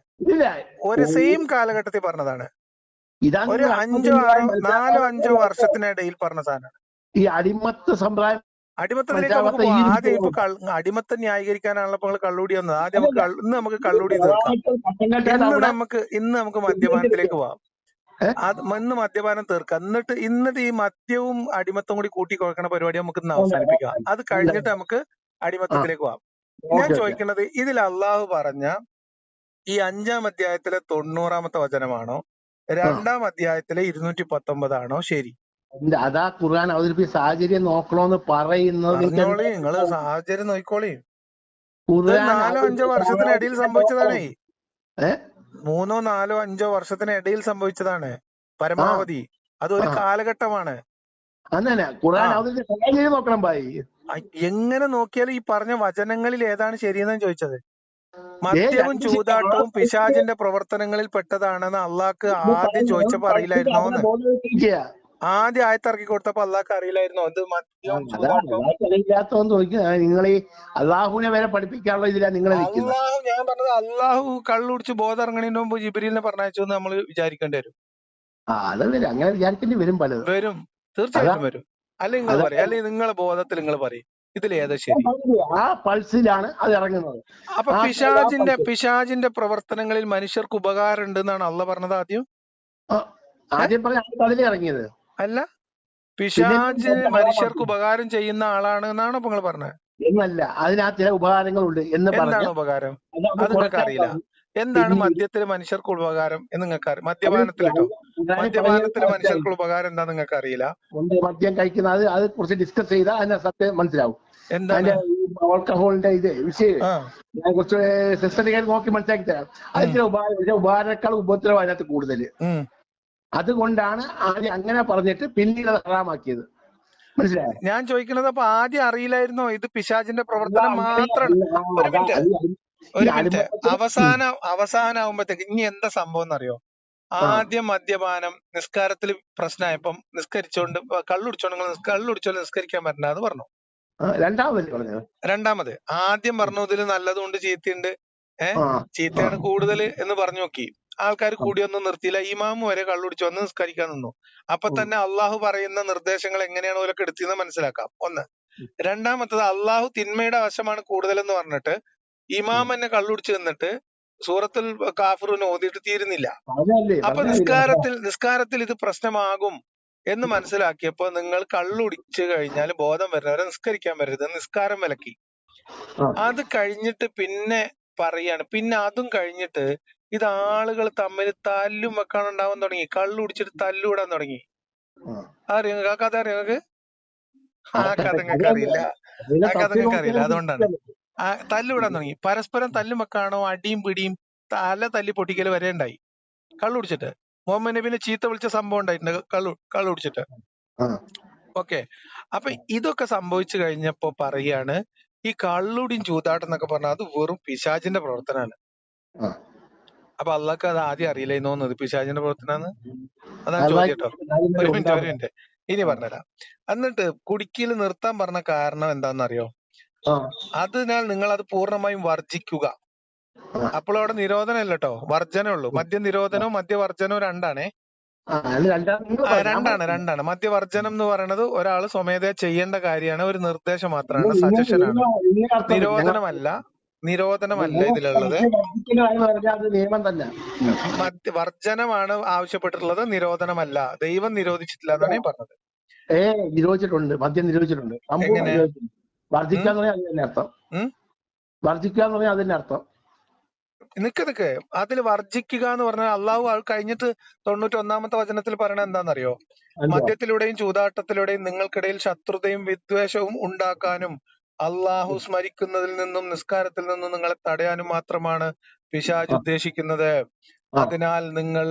ഒരു സെയിം കാലഘട്ടത്തിൽ പറഞ്ഞതാണ്. ഒരു 4-5 വർഷത്തിനിടയിൽ പറഞ്ഞ സാധനമാണ് ഈ അടിമത്ത സമ്പ്രദായം. അടിമത്തത്തിലേക്ക് നമുക്ക് ആദ്യം ഇപ്പൊ അടിമത്തം ന്യായീകരിക്കാനാണല്ലോ ഇപ്പൊ കള്ളുകൂടി വന്നത്. ആദ്യം ഇന്ന് നമുക്ക് കള്ളുകൂടി തീർക്കാം. ഇന്ന് നമുക്ക് മദ്യപാനത്തിലേക്ക് പോവാം. ഇന്ന് മദ്യപാനം തീർക്കാം. എന്നിട്ട് ഈ മദ്യവും അടിമത്തവും കൂടി കൂട്ടി കുഴക്കണ പരിപാടി നമുക്ക് ഇന്ന് അവസാനിപ്പിക്കാം. അത് കഴിഞ്ഞിട്ട് നമുക്ക് അടിമത്തത്തിലേക്ക് പോവാം. ഞാൻ ചോദിക്കുന്നത് ഇതിൽ അള്ളാഹു പറഞ്ഞ ഈ 5-ാം അധ്യായത്തിലെ 90-ാമത്തെ വചനമാണോ 2-ാം അധ്യായത്തിലെ 219 ശരി? അതാ ഖുർആൻ അവതരിപ്പിച്ച സാഹചര്യം നോക്കണോന്ന് പറയുന്നത്. നിങ്ങള് സാഹചര്യം നോക്കിക്കോളി. 4-5 വർഷത്തിനിടയിൽ സംഭവിച്ചതാണേ. 3-4-5 വർഷത്തിനിടയിൽ സംഭവിച്ചതാണ് പരമാവധി. അതൊരു കാലഘട്ടമാണ്. എങ്ങനെ നോക്കിയാലും ഈ പറഞ്ഞ വചനങ്ങളിൽ ഏതാണ് ശരിയെന്നാണ് ചോദിച്ചത്. മദ്യവും ചൂതാട്ടവും പിശാചിന്റെ പ്രവർത്തനങ്ങളിൽ പെട്ടതാണെന്ന് അള്ളാഹ്ക്ക് ആദ്യം ചോദിച്ചപ്പോ അറിയില്ലായിരുന്നോന്ന്? ആദ്യം ആയത്തിറക്കി കൊടുത്തപ്പോ അള്ളാഹ്ക്ക് അറിയില്ലായിരുന്നോ ഇത് മദ്യവും ചൂതാട്ടവും? നിങ്ങൾ ഈ അള്ളാഹുവിനെ വരെ പഠിപ്പിക്കാനുള്ള ഇതിലാ നിങ്ങൾ. ഞാൻ പറഞ്ഞത് അള്ളാഹു കള്ളുടിച്ച് ബോധം ഇറങ്ങണതിന് മുമ്പ് ജിബ്രീലിനെ പറഞ്ഞയച്ചു എന്ന് നമ്മൾ വിചാരിക്കേണ്ടി വരും. അങ്ങനെ വിചാരിക്കേണ്ടി വരും. പലതും വരും, തീർച്ചയായിട്ടും വരും. അല്ലെങ്കിൽ നിങ്ങൾ പറയും, അല്ലെങ്കിൽ നിങ്ങളെ ബോധത്തിൽ നിങ്ങൾ പറയും ഇതിലേതാ ശരി? ആ പൾസിലാണ് അത് ഇറങ്ങുന്നത്. അപ്പൊ പിശാചിന്റെ പ്രവർത്തനങ്ങളിൽ മനുഷ്യർക്ക് ഉപകാരം ഉണ്ട് എന്നാണ് അള്ളാഹ് പറഞ്ഞത് ആദ്യം പറഞ്ഞ ഇറങ്ങിയത് അല്ല. പിശാച് മനുഷ്യർക്ക് ഉപകാരം ചെയ്യുന്ന ആളാണ് എന്നാണ് ഇപ്പൊ നിങ്ങൾ പറഞ്ഞത് എന്നല്ല. അതിനകത്ത് ചില ഉപകാരങ്ങളുണ്ട് എന്ന്. എന്താണ് ഉപകാരം? അത് നിങ്ങൾക്ക് അറിയില്ല. എന്താണ് മദ്യത്തിൽ മനുഷ്യർക്ക് ഉപകാരം എന്ന് നിങ്ങൾക്ക് അറിയാം? മദ്യപാനത്തിലിട്ടോ, മദ്യപാനത്തിൽ മനുഷ്യർക്ക് ഉപകാരം എന്താ നിങ്ങൾക്ക് അറിയില്ല? മദ്യം കഴിക്കുന്നത് അത് കുറച്ച് ഡിസ്കസ് ചെയ്താൽ അതിന്റെ സത്യം മനസ്സിലാവും. എന്താണ് ആൽക്കഹോളിന്റെ ഇത് വിഷയം ഞാൻ കുറച്ച് സിസ്റ്ററിക്കാർ നോക്കി മനസ്സിലാക്കി തരാം. അതിന്റെ ഉപകാരക്കാൾ ഉപദ്രവം അതിനകത്ത് കൂടുതൽ. അതുകൊണ്ടാണ് ആദ്യം അങ്ങനെ പറഞ്ഞിട്ട് പിന്നീട് അത് ഹറാമാക്കിയത്. മനസ്സിലായോ? ഞാൻ ചോദിക്കുന്നത് അപ്പൊ ആദ്യം അറിയില്ലായിരുന്നോ ഇത് പിശാചിന്റെ പ്രവർത്തനം മാത്രമാണ്? ഒരു മിനിറ്റ് അവസാനാവുമ്പത്തേക്ക് ഇനി എന്താ സംഭവം എന്നറിയോ? ആദ്യം മദ്യപാനം നിസ്കാരത്തിൽ പ്രശ്നമായപ്പം നിസ്കരിച്ചോണ്ട് കള്ളുടിച്ചോണ്ട് നിസ്കരിക്കാൻ പറ്റില്ലാന്ന് പറഞ്ഞു. രണ്ടാമത് ആദ്യം പറഞ്ഞു ഇതിൽ നല്ലതുണ്ട് ചീത്തയുണ്ട്, ചീത്തയാണ് കൂടുതൽ എന്ന് പറഞ്ഞു നോക്കി. ആൾക്കാർ കൂടിയൊന്നും നിർത്തിയില്ല, ഇമാമ് വരെ കള്ളുടിച്ചു വന്ന് നിസ്കരിക്കാൻ നിന്നു. അപ്പൊ തന്നെ അള്ളാഹു പറയുന്ന നിർദ്ദേശങ്ങൾ എങ്ങനെയാണ് ഓലൊക്കെ എടുത്തിന്ന് മനസ്സിലാക്കാം. ഒന്ന്. രണ്ടാമത്തത് അള്ളാഹു തിന്മയുടെ വശമാണ് കൂടുതലെന്ന് പറഞ്ഞിട്ട് ഇമാം എന്നെ കള്ളുടിച്ചു നിന്നിട്ട് സൂറത്തുൽ കാഫിറൂൻ ഓതിയിട്ട് തീരുന്നില്ല. അപ്പൊ നിസ്കാരത്തിൽ ഇത് പ്രശ്നമാകും എന്ന് മനസ്സിലാക്കിയപ്പോ നിങ്ങൾ കള്ളുടിച്ചു കഴിഞ്ഞാൽ ബോധം വരുന്നവരെ നിസ്കരിക്കാൻ വരരുത്, നിസ്കാരം വിലക്കി. അത് കഴിഞ്ഞിട്ട് പിന്നെ പറയാണ്, പിന്നെ അതും കഴിഞ്ഞിട്ട് ഇത് ആളുകൾ തമ്മിൽ തല്ലും വെക്കാനുണ്ടാവാൻ തുടങ്ങി, കള്ളുടിച്ചിട്ട് തല്ലുവിടാൻ തുടങ്ങി. അറിയാം ആ കഥ? അറിയാം നിങ്ങൾക്ക്? ആ കഥ നിങ്ങൾക്ക് അറിയില്ല, ആ കഥ നിങ്ങൾക്ക് അറിയില്ല. അതുകൊണ്ടാണ് തല്ലുവിടാൻ തുടങ്ങി. പരസ്പരം തല്ലും വെക്കാണോ, അടിയും പിടിയും തല തല്ലി പൊട്ടിക്കൽ വരെ ഉണ്ടായി കള്ളുടിച്ചിട്ട്. മുഹമ്മദ് നബിനെ ചീത്ത വിളിച്ച സംഭവം ഉണ്ടായിട്ടുണ്ട് കള്ളുടിച്ചിട്ട്. ഓക്കെ. അപ്പൊ ഇതൊക്കെ സംഭവിച്ചു കഴിഞ്ഞപ്പോ പറയാണ് ഈ കള്ളുടിയും ചൂതാട്ടം എന്നൊക്കെ പറഞ്ഞാൽ അത് വെറും പിശാചിന്റെ പ്രവർത്തനമാണ്. അപ്പൊ അള്ളാഹ്ക്ക് അത് ആദ്യം അറിയില്ലെന്ന് തോന്നുന്നത് പിശാചിന്റെ പ്രവർത്തനാന്ന്. അതാണ് ചോദ്യം കേട്ടോ. ഒരു മിനിറ്റ് ഇനി പറഞ്ഞുതരാം. എന്നിട്ട് കുടിക്കൽ നിർത്താൻ പറഞ്ഞ കാരണം എന്താണെന്നറിയോ? അതിനാൽ നിങ്ങൾ അത് പൂർണ്ണമായും വർജിക്കുക. അപ്പോൾ അവിടെ നിരോധനമല്ല കേട്ടോ, വർജനമുള്ളൂ. മദ്യ നിരോധനവും മദ്യവർജനവും രണ്ടാണ്. മദ്യവർജനം എന്ന് പറയുന്നത് ഒരാൾ സ്വമേധയാ ചെയ്യേണ്ട കാര്യമാണ്, ഒരു നിർദ്ദേശം മാത്രമാണ്, സജഷനാണ്. നിരോധനമല്ല ഇതിലുള്ളത്. വർജനമാണ് ആവശ്യപ്പെട്ടിട്ടുള്ളത്, നിരോധനമല്ല. ദൈവം നിരോധിച്ചിട്ടില്ല എന്നാണ് ഞാൻ പറഞ്ഞത്. നിരോധിച്ചിട്ടുണ്ട്, മദ്യം നിരോധിച്ചിട്ടുണ്ട്. എങ്ങനെ വർജിക്കുക എന്ന് പറഞ്ഞാൽ അതിന്റെ അർത്ഥം നിക്ക് അതിൽ വർജിക്കുക എന്ന് പറഞ്ഞാൽ അള്ളാഹു കഴിഞ്ഞിട്ട് 91-ാമത്തെ വചനത്തിൽ പറയണത് എന്താണെന്നറിയോ? മദ്യത്തിലൂടെയും ചൂതാട്ടത്തിലൂടെയും നിങ്ങൾക്കിടയിൽ ശത്രുതയും വിദ്വേഷവും ഉണ്ടാക്കാനും അള്ളാഹു സ്മരിക്കുന്നതിൽ നിന്നും നിസ്കാരത്തിൽ നിന്നും നിങ്ങളെ തടയാനും മാത്രമാണ് പിശാച് ഉദ്ദേശിക്കുന്നത്. അതിനാൽ നിങ്ങൾ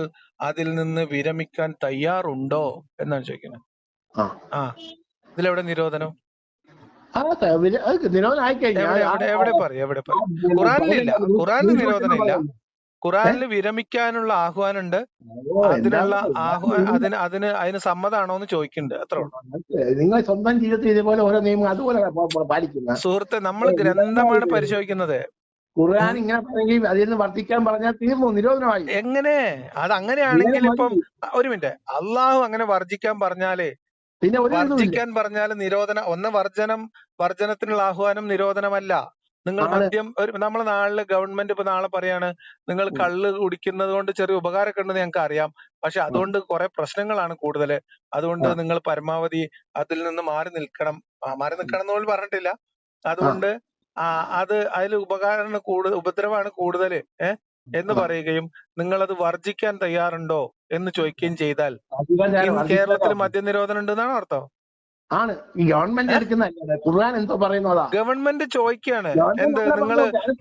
അതിൽ നിന്ന് വിരമിക്കാൻ തയ്യാറുണ്ടോ എന്നാണ് ചോദിക്കുന്നത്. ഇതിലെവിടെ നിരോധനം? എവിടെ പറയും? ഖുറാനിലില്ല. ഖുറാനിൽ നിരോധനമില്ല. ഖുറാനിൽ വിരമിക്കാനുള്ള ആഹ്വാനുണ്ട്. അതിനുള്ള അതിന് സമ്മതാണോ എന്ന് ചോദിക്കുന്നുണ്ട്. അത്ര നിങ്ങൾ സ്വന്തം ജീവിതത്തിൽ ഇതുപോലെ ഓരോ നിയമം അതുപോലെ പാലിക്കുന്ന സുഹൃത്തെ, നമ്മൾ ഗ്രന്ഥമാണ് പരിശോധിക്കുന്നത്. ഖുർആൻ ഇങ്ങനെ പറഞ്ഞെങ്കിൽ അതിൽ നിന്ന് വർദ്ധിക്കാൻ പറഞ്ഞാൽ തീർന്നു, നിരോധനമായി. എങ്ങനെ? അത് അങ്ങനെയാണെങ്കിൽ ഇപ്പം ഒരു മിനിറ്റ്, അള്ളാഹു അങ്ങനെ വർജിക്കാൻ പറഞ്ഞാലേ, പിന്നെ വർജിക്കാൻ പറഞ്ഞാൽ വർജനത്തിനുള്ള ആഹ്വാനം നിരോധനമല്ല. നിങ്ങൾ മദ്യം നമ്മളെ നാട്ടില് ഗവൺമെന്റ് ഇപ്പൊ നാളെ പറയാണ് നിങ്ങൾ കള്ള് കുടിക്കുന്നത് കൊണ്ട് ചെറിയ ഉപകാരമൊക്കെ ഉണ്ടെന്ന് ഞങ്ങൾക്ക് അറിയാം, പക്ഷെ അതുകൊണ്ട് കുറെ പ്രശ്നങ്ങളാണ് കൂടുതൽ, അതുകൊണ്ട് നിങ്ങൾ പരമാവധി അതിൽ നിന്ന് മാറി നിൽക്കണം എന്ന് പോലും പറഞ്ഞിട്ടില്ല. അതുകൊണ്ട് അതിൽ ഉപദ്രവമാണ് കൂടുതൽ എന്ന് പറയുകയും നിങ്ങൾ അത് വർജിക്കാൻ തയ്യാറുണ്ടോ എന്ന് ചോദിക്കുകയും ചെയ്താൽ കേരളത്തിൽ മദ്യനിരോധനം ഉണ്ടെന്നാണ് അർത്ഥം? ആണ്. ഈ ഗവൺമെന്റ് എടുക്കുന്ന ഖുർആൻ എന്തോ പറയുന്നതാ. ഗവൺമെന്റ് ചോദിക്കുകയാണ് എന്ത്,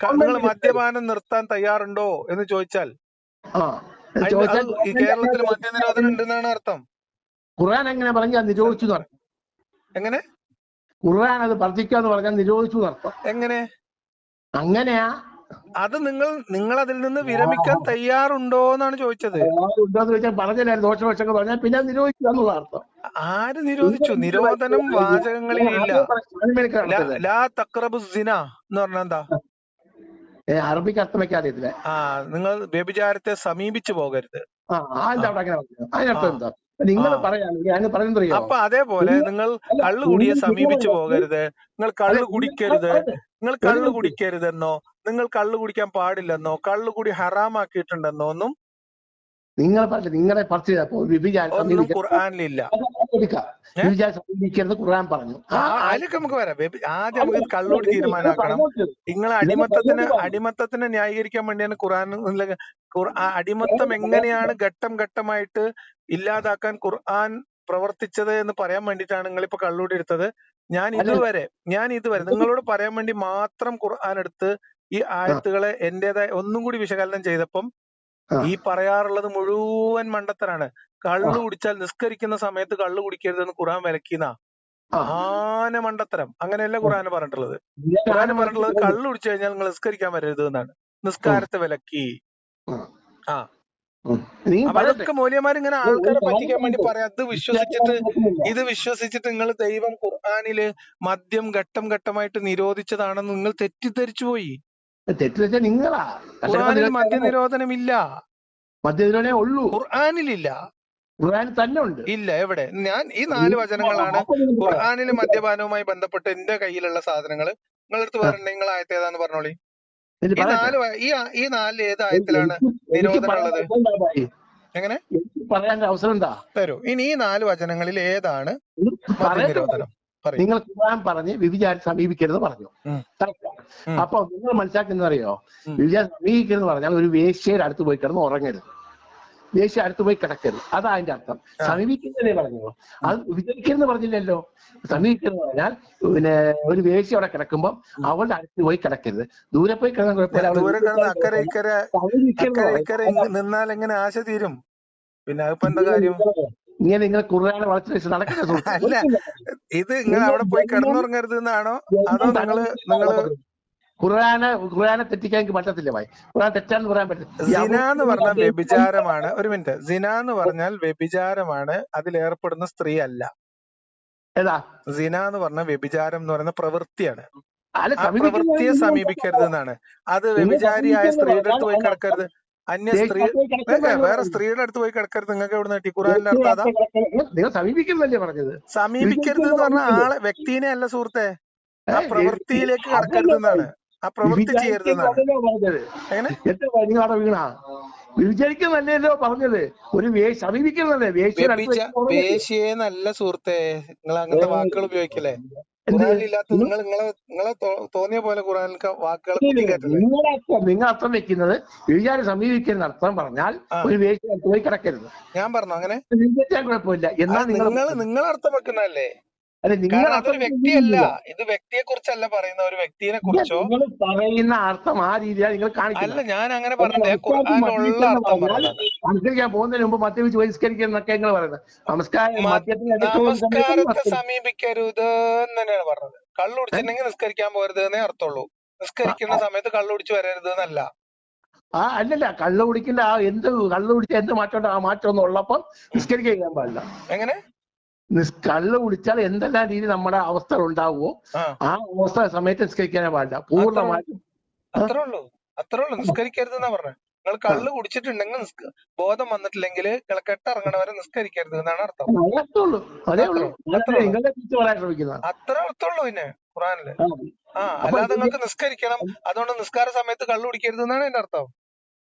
നിങ്ങൾ മദ്യപാനം നിർത്താൻ തയ്യാറുണ്ടോ എന്ന് ചോദിച്ചാൽ ഈ കേരളത്തിൽ മദ്യനിരോധനം ഉണ്ടെന്നാണ് അർത്ഥം. ഖുർആൻ എങ്ങനെ പറഞ്ഞാൽ നിരോധിച്ചു നടക്കും. എങ്ങനെ? ഖുർആൻ അത് വർദ്ധിക്കാന്ന് പറഞ്ഞാൽ നിരോധിച്ചു നടത്തും. എങ്ങനെ? അങ്ങനെയാ. അത് നിങ്ങൾ അതിൽ നിന്ന് വിരമിക്കാൻ തയ്യാറുണ്ടോ എന്നാണ് ചോദിച്ചത്. പറഞ്ഞില്ലായിരുന്നു ദോഷവശങ്ങൾ പറഞ്ഞാൽ പിന്നെ നിരോധിക്കുക എന്നുള്ള അർത്ഥം. ആര് നിരോധിച്ചു? നിരോധനം വാചകങ്ങളിലില്ല. ലാ തഖ്റബു സിന എന്ന് പറഞ്ഞാൽ എന്താ? അറബിക്ക് അർത്ഥം വെക്കാൻ അറിയത്തില്ല. നിങ്ങൾ വ്യഭിചാരത്തെ സമീപിച്ചു പോകരുത്. അതിനർത്ഥം എന്താ? നിങ്ങൾ പറയാൻ. അപ്പൊ അതേപോലെ നിങ്ങൾ കള്ളുകുടിയെ സമീപിച്ചു പോകരുത്, നിങ്ങൾ കള്ളു കുടിക്കരുതെന്നോ, നിങ്ങൾ കള്ളു കുടിക്കാൻ പാടില്ലെന്നോ, കള്ളുകുടി ഹറാമാക്കിയിട്ടുണ്ടെന്നോ ഒന്നും നിങ്ങളെ ഒന്നും ഖുർആനിലില്ല. ഖുർആൻ പറഞ്ഞു. അതിലൊക്കെ നമുക്ക് വരാം. ആദ്യം നമുക്ക് കള്ളുകൂടി തീരുമാനമാക്കണം. നിങ്ങൾ അടിമത്തത്തിനെ ന്യായീകരിക്കാൻ വേണ്ടിയാണ് അടിമത്തം എങ്ങനെയാണ് ഘട്ടം ഘട്ടമായിട്ട് ഇല്ലാതാക്കാൻ ഖുർആൻ പ്രവർത്തിച്ചത് എന്ന് പറയാൻ വേണ്ടിയിട്ടാണ് നിങ്ങളിപ്പോ കള്ളുകൂടി എടുത്തത്. ഞാൻ ഇതുവരെ നിങ്ങളോട് പറയാൻ വേണ്ടി മാത്രം ഖുർആൻ എടുത്ത് ഈ ആയത്തുകളെ എന്റേതായ ഒന്നും കൂടി വിശകലനം ചെയ്തപ്പം ഈ പറയാറുള്ളത് മുഴുവൻ മണ്ടത്തരാണ്. കള്ളു കുടിച്ചാൽ നിസ്കരിക്കുന്ന സമയത്ത് കള്ളു കുടിക്കരുതെന്ന് ഖുർആൻ വിലക്കിന്നാ. ആന മണ്ടത്തരം. അങ്ങനെയല്ല ഖുർആന് പറഞ്ഞിട്ടുള്ളത്. ഖുർആന് പറഞ്ഞിട്ടുള്ളത് കള്ളു കുടിച്ചു കഴിഞ്ഞാൽ നിങ്ങൾ നിസ്കരിക്കാൻ വരരുത് എന്നാണ്. നിസ്കാരത്തെ വിലക്കി. ആ അപ്പൊ അതൊക്കെ മൗലവിമാരിങ്ങനെ ആൾക്കാരെ പറ്റിക്കാൻ വേണ്ടി പറയാം. ഇത് വിശ്വസിച്ചിട്ട് നിങ്ങൾ ദൈവം ഖുർആനില് മദ്യം ഘട്ടം ഘട്ടമായിട്ട് നിരോധിച്ചതാണെന്ന് നിങ്ങൾ തെറ്റിദ്ധരിച്ചു പോയി. നിങ്ങളാ ഖുർആനിൽ മദ്യനിരോധനമില്ല. മദ്യനിരോധനമേ ഉള്ളൂ, ഖുർആനിലില്ല. ഖുർആനിൽ തന്നെ ഉണ്ട്. ഇല്ല. എവിടെ? ഞാൻ ഈ 4 വചനങ്ങളാണ് ഖുർആനിൽ മദ്യപാനവുമായി ബന്ധപ്പെട്ട് എന്റെ കയ്യിലുള്ള സാധനങ്ങൾ. നിങ്ങളടുത്ത് വേറെ നിങ്ങൾ ആയത്ത് ഏതാന്ന് പറഞ്ഞോളി. ഈ 4 ഏത് ആയത്തിലാണ് നിരോധനം ഉള്ളത്? എങ്ങനെ പറയാൻ അവസരം എന്താ തരൂ. ഇനി ഈ 4 വചനങ്ങളിൽ ഏതാണ് നിരോധനം? നിങ്ങൾ ഖുർആൻ പറഞ്ഞ് വ്യഭിചാരം സമീപിക്കരുത് പറഞ്ഞു. അപ്പൊ നിങ്ങൾ മനസ്സിലാക്കുന്നത് അറിയോ? വ്യഭിചാരം സമീപിക്കരുത് പറഞ്ഞാൽ ഒരു വേശ്യയുടെ അടുത്ത് പോയി കിടന്ന് ഉറങ്ങരുത്, വേശ്യ അടുത്ത് പോയി കിടക്കരുത്, അതാ അതിന്റെ അർത്ഥം. സമീപിക്കുന്നതേ പറഞ്ഞു, അത് വിചരിക്കരുന്ന് പറഞ്ഞില്ലല്ലോ. സമീപിക്കുന്നത് പറഞ്ഞാൽ പിന്നെ ഒരു വേശ്യ അവിടെ കിടക്കുമ്പോൾ അവളുടെ അടുത്ത് പോയി കിടക്കരുത്, ദൂരെ പോയി കിടന്നാൽ കുഴപ്പമില്ല. നിന്നാൽ എങ്ങനെ ആശ തീരും? പിന്നെ അതിപ്പോ എന്താ കാര്യം? ഇങ്ങനെ നിങ്ങൾ ഖുർആനെ വളർത്തി നടക്കുന്നത് അല്ല. ഇത് നിങ്ങൾ അവിടെ പോയി കിടന്നുറങ്ങരുത് എന്നാണോ അതോ നിങ്ങള് ഖുർആനെ തെറ്റിക്കാൻ എനിക്ക് പറ്റത്തില്ല ഭായി. ഖുർആൻ തെറ്റാന്ന് പറയാൻ പറ്റില്ല. സിന എന്ന് പറഞ്ഞാൽ വ്യഭിചാരമാണ്. ഒരു മിനിറ്റ്. സിന എന്ന് പറഞ്ഞാൽ വ്യഭിചാരമാണ്, അതിലേർപ്പെടുന്ന സ്ത്രീ അല്ല. ഏതാ സിന എന്ന് പറഞ്ഞ വ്യഭിചാരം എന്ന് പറയുന്ന പ്രവൃത്തിയാണ്. ആ പ്രവൃത്തിയെ സമീപിക്കരുത് എന്നാണ്. അത് വ്യഭിചാരിയായ സ്ത്രീയുടെ അടുത്ത് പോയി കിടക്കരുത്, അന്യ സ്ത്രീ വേറെ സ്ത്രീയുടെ അടുത്ത് പോയി കിടക്കരുത്. നിങ്ങൾക്ക് എവിടെ നിന്ന് കിട്ടി? ഖുർആനിന്റെ അർത്ഥം അതാ. സമീപിക്കുന്നല്ലേ പറഞ്ഞത്? സമീപിക്കരുത് എന്ന് പറഞ്ഞ ആളെ വ്യക്തിനെ അല്ല സുഹൃത്തെ, ആ പ്രവൃത്തിയിലേക്ക് കടക്കരുത് എന്നാണ്. ആ പ്രവൃത്തി ചെയ്യരുത് എന്നാണ്. എങ്ങനെ വീണ വിചാരിക്കുന്നല്ലോ പറഞ്ഞത്? ഒരു സമീപിക്കുന്നല്ലേ? വേശ്യയെ നല്ല സുഹൃത്തെ, നിങ്ങൾ അങ്ങനത്തെ വാക്കുകൾ ഉപയോഗിക്കല്ലേ? ഖുർആനിലില്ലാത്ത നിങ്ങളെ തോന്നിയ പോലെ ഖുർആനിൽ വാക്കുകൾ നിങ്ങൾ അർത്ഥം വെക്കുന്നത് വിചാരം സമീപിക്കുന്ന അർത്ഥം പറഞ്ഞാൽ ഒരു വേശ്യ പോയി കിടക്കരുത്. ഞാൻ പറഞ്ഞു അങ്ങനെ കുഴപ്പമില്ല. എന്നാൽ നിങ്ങൾ അർത്ഥം വെക്കുന്നതല്ലേ? അതൊരു വ്യക്തിയല്ല. ഇത് വ്യക്തിയെ കുറിച്ചല്ല പറയുന്ന, ഒരു വ്യക്തിയെ കുറിച്ചോ പറയുന്ന അർത്ഥം ആ രീതിയാണ് നിങ്ങൾ കാണിക്കുന്നത്. അല്ല, ഞാൻ അങ്ങനെ പറഞ്ഞത് ഖുർആനിലുള്ള അർത്ഥം പറഞ്ഞത്. നമസ്കരിക്കാൻ പോകുന്നതിന് മുമ്പ് മദ്യപിച്ച് ബഹിഷ്കരിക്കുന്നൊക്കെ നിങ്ങൾ പറയുന്നത്. നമസ്കാരത്തെ സമീപിക്കരുത് എന്ന് തന്നെയാണ് പറഞ്ഞത്. കള്ളുടിച്ചിട്ടുണ്ടെങ്കിൽ നിസ്കരിക്കാൻ പോരുത് എന്നേ അർത്ഥമുള്ളൂ. നിസ്കരിക്കുന്ന സമയത്ത് കള്ളുടിച്ച് വരരുത് എന്നല്ല. അല്ലല്ല, കള്ളു കുടിക്കില്ല. കള്ളു കുടിച്ച എന്ത് മാറ്റം? ആ മാറ്റം ഒന്നും ഉള്ളപ്പം നിസ്കരിക്കാൻ പാടില്ല. എങ്ങനെ? കള്ളു കുടിച്ചാൽ എന്തെല്ലാം രീതി നമ്മുടെ അവസ്ഥ ഉണ്ടാവുമോ ആ അവസ്ഥ സമയത്ത് നിസ്കരിക്കാനേ പാടില്ല, പൂർണ്ണമായിട്ടും. അത്രേ ഉള്ളൂ. നിസ്കരിക്കരുത് എന്നാ പറഞ്ഞത്. നിങ്ങൾ കള്ളു കുടിച്ചിട്ടുണ്ടെങ്കിൽ ബോധം വന്നിട്ടില്ലെങ്കിൽ കെട്ടിറങ്ങണവരെ നിസ്കരിക്കരുത് എന്നാണ് അർത്ഥം. അത്ര അർത്ഥമുള്ളൂ പിന്നെ ഖുർആനില്. അല്ലാതെ നിങ്ങൾക്ക് നിസ്കരിക്കണം, അതുകൊണ്ട് നിസ്കാര സമയത്ത് കള്ളു കുടിക്കരുത് എന്നാണ് എന്റെ അർത്ഥം.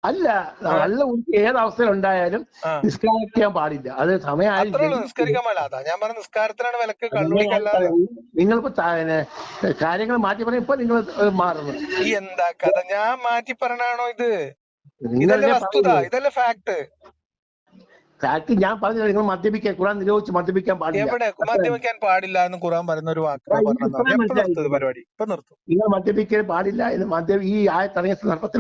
അല്ല, കള്ളു കുടിച്ച് ഏത് അവസ്ഥയിലുണ്ടായാലും നിസ്കരിക്കാൻ പാടില്ല. അത് സമയമായാലും നിസ്കരിക്കാൻ പാടില്ല. ഞാൻ പറഞ്ഞ നിസ്കാരത്തിനാണ് വിലക്ക്, കള്ളു കുടിക്കല്ലാതെ. നിങ്ങളിപ്പോ കാര്യങ്ങൾ മാറ്റി പറഞ്ഞ ഇപ്പൊ നിങ്ങൾ മാറുന്നു. എന്താ കഥ? ഞാൻ മാറ്റി പറഞ്ഞാണോ ഇത്? ഇതല്ലേ വസ്തുത, ഇതല്ലേ ഫാക്ട്. ഞാൻ പറഞ്ഞത് നിങ്ങൾ മദ്യപിക്കാൻ ഖുർആൻ നിരോധിച്ച് മദ്യപിക്കാൻ പാടില്ല. എവിടെ മദ്യപിക്കാൻ പാടില്ല എന്ന് ഖുർആൻ പറയുന്ന ഒരു വാക്ക് പരിപാടി ഇപ്പൊ നിർത്തും. നിങ്ങൾ മദ്യപിക്കാൻ പാടില്ല എന്ന് ഈ ആയത്തിറങ്ങിയ സന്ദർഭത്തിൽ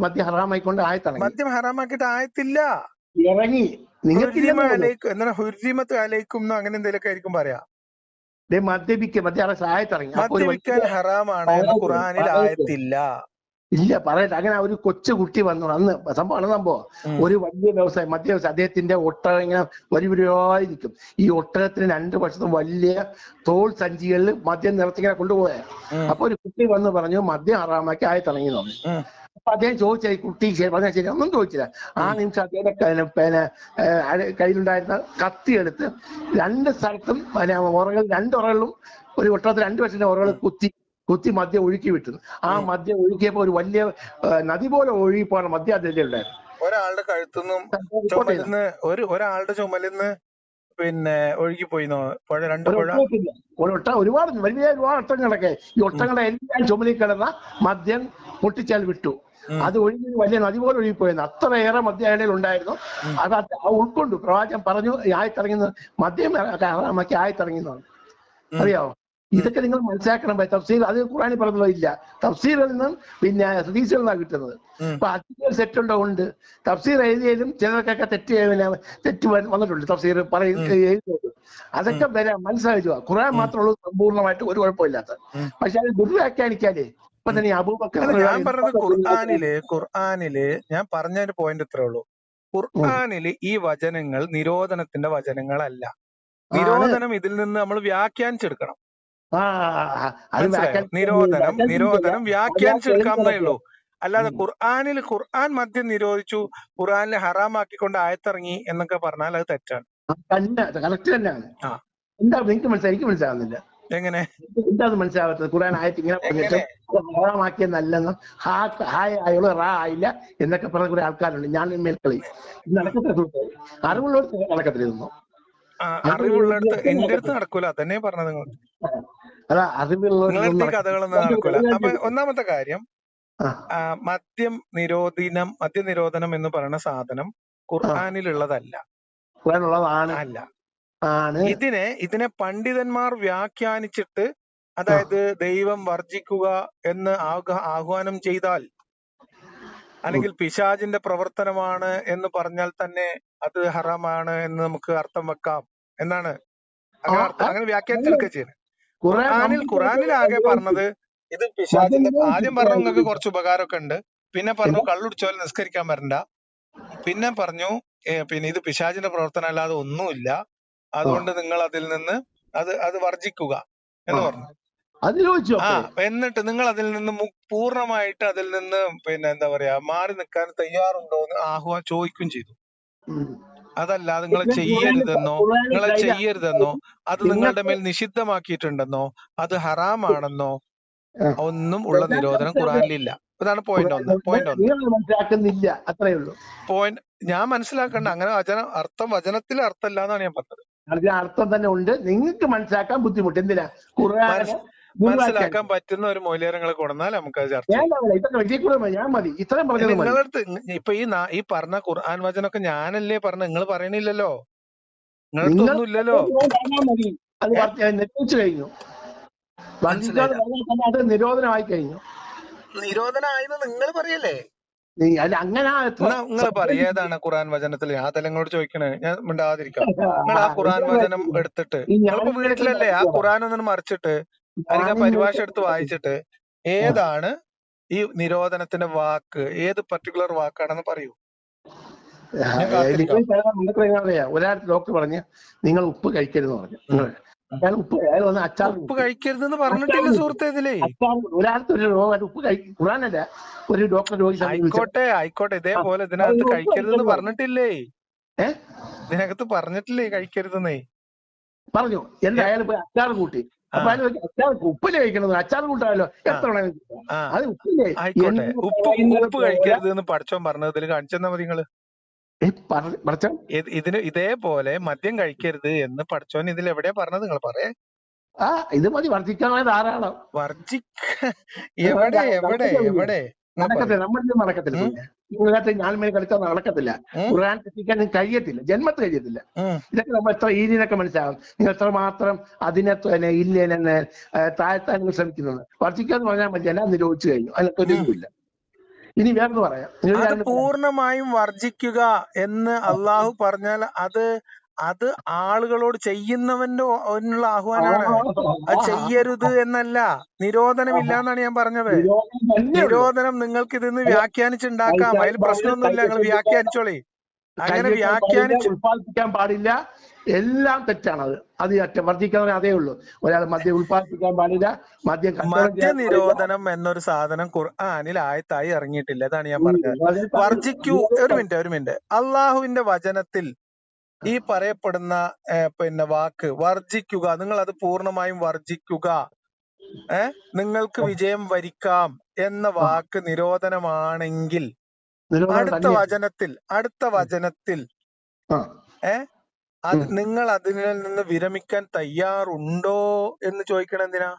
മദ്യം ഹറാമായിക്കൊണ്ട് ആയത്തിറങ്ങി. മദ്യം ഹറാമാക്കിയിട്ട് ആയത്തില്ല, ഇറങ്ങി. നിങ്ങൾക്ക് എന്താണ് ഹുർജിമത്ത് അലൈക്കും അങ്ങനെ എന്തെങ്കിലുമൊക്കെ ആയിരിക്കും പറയാ. ആയത്തിറങ്ങി. മദ്യപിക്കാൻ ഹറാമാണ് എന്ന് ഖുർആനിൽ ആയത്തില്ല. ഇല്ല, പറയട്ടെ. അങ്ങനെ ഒരു കൊച്ചു കുട്ടി വന്നു. അന്ന് സംഭവം ഒരു വലിയ വ്യവസായം, മദ്യ വ്യവസായം. അദ്ദേഹത്തിന്റെ ഒട്ടകം ഇങ്ങനെ വരിവരിയായിരിക്കും. ഈ ഒട്ടകത്തിന് 2 വർഷത്തും വലിയ തോൾ സഞ്ചികളിൽ മദ്യം നിറച്ചിങ്ങനെ കൊണ്ടുപോയ. അപ്പൊ ഒരു കുട്ടി വന്ന് പറഞ്ഞു മദ്യം ഹറാമാക്കി ആയത്തിറങ്ങി പറഞ്ഞു. അപ്പൊ അദ്ദേഹം ചോദിച്ചാൽ ഈ കുട്ടി പറഞ്ഞാൽ ശരി ഒന്നും ചോദിച്ചില്ല. ആ നിമിഷം അദ്ദേഹത്തെ കയ്യിലുണ്ടായിരുന്ന കത്തി എടുത്ത് 2 സ്ഥലത്തും ഉറകൾ 2 ഉറകളിലും ഒരു ഒട്ടകത്തിൽ 2 വർഷത്തിന്റെ ഉറകൾ കുത്തി മദ്യം ഒഴുക്കി വിട്ടു. ആ മദ്യം ഒഴുകിയപ്പോ ഒരു വലിയ നദി പോലെ ഒഴുകിപ്പോണ മദ്യം അതിന്റെ ഉണ്ടായിരുന്നു. ഒരാളുടെ കഴുത്തുനിന്നും ഒരാളുടെ ചുമലിന്ന് പിന്നെ ഒഴുകിപ്പോയിന്നോ? ഒരുപാട് ഒട്ടകങ്ങളൊക്കെ ഈ ഒട്ടകങ്ങളെ എല്ലാം ചുമലിൽ കിടന്ന മദ്യം പൊട്ടിച്ചാൽ വിട്ടു. അത് ഒഴുകി വലിയ നദി പോലെ ഒഴുകിപ്പോയിരുന്നു. അത്രയേറെ മദ്യം അയാളിൽ ഉണ്ടായിരുന്നു. അത് ഉൾക്കൊണ്ടു. പ്രവാചകൻ പറഞ്ഞു ആയത്തിറങ്ങുന്ന മദ്യം ഹറാമാക്കി ആയത്തിറങ്ങുന്നതാണ്. അറിയാവോ? ഇതൊക്കെ നിങ്ങൾ മനസ്സിലാക്കണം. തഫ്സീർ അത് ഖുർആനിൽ പറഞ്ഞതോ ഇല്ല, തഫ്സീറിൽ നിന്നും പിന്നെ ഹദീസിൽ നിന്നാണ് കിട്ടുന്നത്. അപ്പൊ അതിൽ സെറ്റുണ്ടോ? ഉണ്ട്. തഫ്സീർ എഴുതിയാലും ചിലർക്കൊക്കെ തെറ്റ് വന്നിട്ടുണ്ട്. തഫ്സീർ എഴുതുന്നത് അതൊക്കെ വരാം, മനസ്സിലാക്കുക. ഖുർആൻ മാത്രമുള്ളൂ സമ്പൂർണ്ണമായിട്ട് ഒരു കുഴപ്പമില്ലാത്ത. പക്ഷെ അത് ദുർവ്യാഖ്യാനിക്കാനേ ഇപ്പൊ തന്നെ അബൂബക്കർ ഞാൻ പറഞ്ഞത് ഖുർആനില് ഞാൻ പറഞ്ഞൊരു പോയിന്റ് ഇത്രേ ഉള്ളൂ. ഖുർആനില് ഈ വചനങ്ങൾ നിരോധനത്തിന്റെ വചനങ്ങളല്ല. നിരോധനം ഇതിൽ നിന്ന് നമ്മൾ വ്യാഖ്യാനിച്ചെടുക്കണം. നിരോധനം വ്യാഖ്യാനിച്ചെടുക്കാവുന്നേ ഉള്ളൂ. അല്ലാതെ ഖുർആൻ മദ്യം നിരോധിച്ചു, ഖുർആനിൽ ഹറാമാക്കിക്കൊണ്ട് ആയത്തിറങ്ങി എന്നൊക്കെ പറഞ്ഞാൽ അത് തെറ്റാണ്. കറക്റ്റ് തന്നെയാണ്. എന്താ നിങ്ങൾക്ക് എനിക്ക് മനസ്സിലാവുന്നില്ല. എങ്ങനെ എന്താ മനസ്സിലാവാത്തത്? ഖുർആൻ ആയിട്ട് ഇങ്ങനെ പറഞ്ഞിട്ട് ഹറാമാക്കിയെന്നല്ലെന്നും ഹായ് ആയുള്ളൂ റാ ആയില്ല എന്നൊക്കെ പറഞ്ഞ കുറെ ആൾക്കാരുണ്ട്. ഞാൻ മേൽക്കളി നടക്കത്തില്ല, അറിവുള്ളവർക്ക് നടക്കത്തിരുന്നു. അറിവുള്ളടുത്ത് എന്റെ അടുത്ത് നടക്കൂല, അതന്നെ പറഞ്ഞത്. അതാ അറിവുള്ള കഥകളൊന്നും നടക്കൂല. അപ്പൊ ഒന്നാമത്തെ കാര്യം, മദ്യനിരോധനം എന്ന് പറയുന്ന സാധനം ഖുർആനിലുള്ളതല്ല. അല്ല. ഇതിനെ പണ്ഡിതന്മാർ വ്യാഖ്യാനിച്ചിട്ട്, അതായത് ദൈവം വർജിക്കുക എന്ന് ആഹ്വാനം ചെയ്താൽ, അല്ലെങ്കിൽ പിശാചിന്റെ പ്രവർത്തനമാണ് എന്ന് പറഞ്ഞാൽ തന്നെ അത് ഹറാമാണ് എന്ന് നമുക്ക് അർത്ഥം വെക്കാം എന്നാണ്. അങ്ങനെ വ്യാഖ്യാനിച്ചെടുക്കുക ചെയ്യുന്നത്. ഖുറാനിൽ ആകെ പറഞ്ഞത് ഇത് പിശാചിന്റെ, ആദ്യം പറഞ്ഞു നിങ്ങൾക്ക് കുറച്ച് ഉപകാരമൊക്കെ ഉണ്ട്, പിന്നെ പറഞ്ഞു കള്ളുടിച്ചോലെ നിസ്കരിക്കാൻ വരണ്ട, പിന്നെ പറഞ്ഞു പിന്നെ ഇത് പിശാചിന്റെ പ്രവർത്തനം അല്ലാതെ ഒന്നുമില്ല, അതുകൊണ്ട് നിങ്ങൾ അതിൽ നിന്ന് അത് വർജിക്കുക എന്ന് പറഞ്ഞു. എന്നിട്ട് നിങ്ങൾ അതിൽ നിന്ന് പൂർണ്ണമായിട്ട് അതിൽ നിന്ന് പിന്നെ എന്താ പറയാ മാറി നിൽക്കാൻ തയ്യാറുണ്ടോ എന്ന് ചോദിക്കുകയും ചെയ്തു. അതല്ല നിങ്ങൾ ചെയ്യരുതെന്നോ അത് നിങ്ങളുടെ മേൽ നിഷിദ്ധമാക്കിയിട്ടുണ്ടെന്നോ അത് ഹറാമാണെന്നോ ഒന്നും ഉള്ള നിരോധനം ഖുറാനിലില്ല. അതാണ് പോയിന്റ് ഒന്ന്. പോയിന്റ് ഞാൻ മനസ്സിലാക്കണ്ട. അങ്ങനെ വചനത്തിൽ അർത്ഥമില്ല എന്നാണ് ഞാൻ പറഞ്ഞത്. അർത്ഥം തന്നെ ഉണ്ട്, നിങ്ങൾക്ക് മനസ്സിലാക്കാൻ ബുദ്ധിമുട്ട്. എന്തിനാ മനസ്സിലാക്കാൻ പറ്റുന്ന ഒരു മൂല്യങ്ങളെ കൊടുന്നാൽ നമുക്ക് അത് ചർച്ച ചെയ്യാം. നിങ്ങളടുത്ത് ഇപ്പൊ ഈ പറഞ്ഞ ഖുർആൻ വചനമൊക്കെ ഞാനല്ലേ പറഞ്ഞ, നിങ്ങൾ പറയണില്ലല്ലോ. നിങ്ങളടുത്തൊന്നും ഇല്ലല്ലോ. നിരോധനമായി കഴിഞ്ഞു. നിരോധനമായെന്ന് നിങ്ങൾ പറയല്ലേ? അങ്ങനെ നിങ്ങൾ പറയേതാണ് ഖുർആൻ വചനത്തിൽ? ഞാൻ തെലങ്ങോട് ചോദിക്കണേ, ഞാൻ മിണ്ടാതിരിക്കാം. നിങ്ങൾ ആ ഖുർആൻ വചനം എടുത്തിട്ട്, നിങ്ങളിപ്പോ വീട്ടിലല്ലേ ആ ഖുർആൻ ഒന്നും മറിച്ചിട്ട് അല്ലെങ്കിൽ ആ പരിഭാഷ എടുത്ത് വായിച്ചിട്ട് ഏതാണ് ഈ നിരോധനത്തിന്റെ വാക്ക്, ഏത് പർട്ടിക്കുലർ വാക്കാണെന്ന് പറയൂ. ഒരാൾ ഡോക്ടർ പറഞ്ഞു നിങ്ങൾ ഉപ്പ് കഴിക്കരുതെന്ന് പറഞ്ഞു. ഉപ്പ് കഴിക്കരുതെന്ന് പറഞ്ഞിട്ടില്ല സുഹൃത്തെ ഇതിലേ. ഒരാൾക്ക് ഒരു രോഗം ഉപ്പ് ഖുർആനല്ല, ഒരു ഡോക്ടർ രോഗി. ആയിക്കോട്ടെ ഇതേപോലെ ഇതിനകത്ത് കഴിക്കരുതെന്ന് പറഞ്ഞിട്ടില്ലേ? ഇതിനകത്ത് പറഞ്ഞിട്ടില്ലേ കഴിക്കരുതെന്നേ? പറഞ്ഞു. എന്താ അയാൾ പോയി അച്ചാർ കൂട്ടി. അപ്പൊ അച്ചാർ ഉപ്പില് കഴിക്കണത്, അച്ചാർ കൂട്ടാമല്ലോ, എത്ര അത് ഉപ്പില്ലേ. ഉപ്പ് കഴിക്കരുത് എന്ന് പഠിച്ചോൻ പറഞ്ഞതിൽ കാണിച്ചെന്നാ മതി നിങ്ങള്. ഇതേപോലെ മദ്യം കഴിക്കരുത് എന്ന് പഠിച്ചോൻ ഇതിൽ എവിടെയാ പറഞ്ഞത്? നിങ്ങൾ പറയേ. ഇത് മതി, വർദ്ധിക്കാൻ ധാരാളം. എവിടെ നടക്കത്തില്ല, നമ്മളിത് നടക്കത്തില്ല. ഇതിനകത്ത് ഞാൽമേൽ കളിച്ചാൽ നടക്കത്തില്ല. ഖുർആൻ തെറ്റിക്കാൻ കഴിയത്തില്ല, ജന്മത്ത് കഴിയത്തില്ല. ഇതൊക്കെ നമ്മൾ എത്ര രീതിയിലൊക്കെ മനസ്സിലാവും. നിങ്ങൾ എത്രമാത്രം അതിനെ ഇല്ലെന്നെ താഴ്ത്താൻ നിങ്ങൾ ശ്രമിക്കുന്നത്. വർദ്ധിക്കാന്ന് പറഞ്ഞാൽ മതി, എല്ലാം നിരോധിച്ചു കഴിഞ്ഞു, അതിനകത്ത് ഒരു ഇതുമില്ല. ഇനി വേറെന്ന് പറയാം, പൂർണ്ണമായും വർജിക്കുക എന്ന് അള്ളാഹു പറഞ്ഞാൽ അത് ആളുകളോട് ചെയ്യുന്നവന്റെ ആഹ്വാനമാണ്. അത് ചെയ്യരുത് എന്നല്ല, നിരോധനമില്ല എന്നാണ് ഞാൻ പറഞ്ഞത്. നിരോധനം നിങ്ങൾക്ക് ഇതിന്ന് വ്യാഖ്യാനിച്ചുണ്ടാക്കാം, അതിൽ പ്രശ്നമൊന്നുമില്ല, നിങ്ങൾ വ്യാഖ്യാനിച്ചോളി. അങ്ങനെ ഉത്പാദിപ്പിക്കാൻ പാടില്ല, എല്ലാം തെറ്റാണത്. അത് വർദ്ധിക്കാൻ അതേ ഉള്ളൂ. ഒരാൾ മദ്യം ഉത്പാദിപ്പിക്കാൻ പാടില്ല, മദ്യനിരോധനം എന്നൊരു സാധനം ഖുർആനിൽ ആയത്തായി ഇറങ്ങിയിട്ടില്ല. അതാണ് ഞാൻ പറഞ്ഞത്. വർജിക്കൂ. ഒരു മിനിറ്റ്. അള്ളാഹുവിന്റെ വചനത്തിൽ ഈ പറയപ്പെടുന്ന പിന്നെ വാക്ക് വർജിക്കുക, നിങ്ങൾ അത് പൂർണ്ണമായും വർജിക്കുക, നിങ്ങൾക്ക് വിജയം വരിക്കാം എന്ന വാക്ക് നിരോധനമാണെങ്കിൽ അടുത്ത വചനത്തിൽ നിങ്ങൾ അതിൽ നിന്ന് വിരമിക്കാൻ തയ്യാറുണ്ടോ എന്ന് ചോദിക്കണം. എന്തിനാ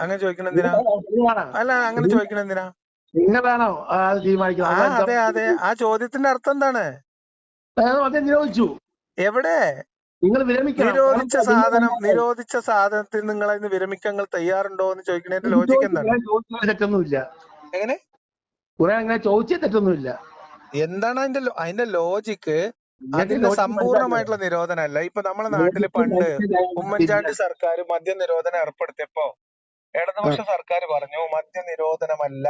അങ്ങനെ ചോദിക്കണം? എന്തിനാ? അല്ല, അങ്ങനെ ചോദിക്കണം എന്തിനാ? അതെ. ആ ചോദ്യത്തിന്റെ അർത്ഥം എന്താണ്? നിരോധിച്ചു. എവിടെ? നിങ്ങൾ വിരമിക്കണം. നിരോധിച്ച സാധനത്തിൽ നിങ്ങൾ അതിന് വിരമിക്കാൻ തയ്യാറുണ്ടോ എന്ന് ചോദിക്കുന്നതിന്റെ ലോജിക്ക് എന്താണ്? തെറ്റൊന്നുമില്ല. എങ്ങനെ ഖുർആൻ അങ്ങനെ ചോദിച്ചേ തെറ്റൊന്നുമില്ല. എന്താണ് അതിന്റെ ലോജിക്ക്? അതിന്റെ സമ്പൂർണമായിട്ടുള്ള നിരോധനമല്ല. ഇപ്പൊ നമ്മുടെ നാട്ടില് പണ്ട് ഉമ്മൻചാണ്ടി സർക്കാർ മദ്യ നിരോധനം ഏർപ്പെടുത്തിയപ്പോ ഇടതുപക്ഷ സർക്കാർ പറഞ്ഞു മദ്യ നിരോധനമല്ല,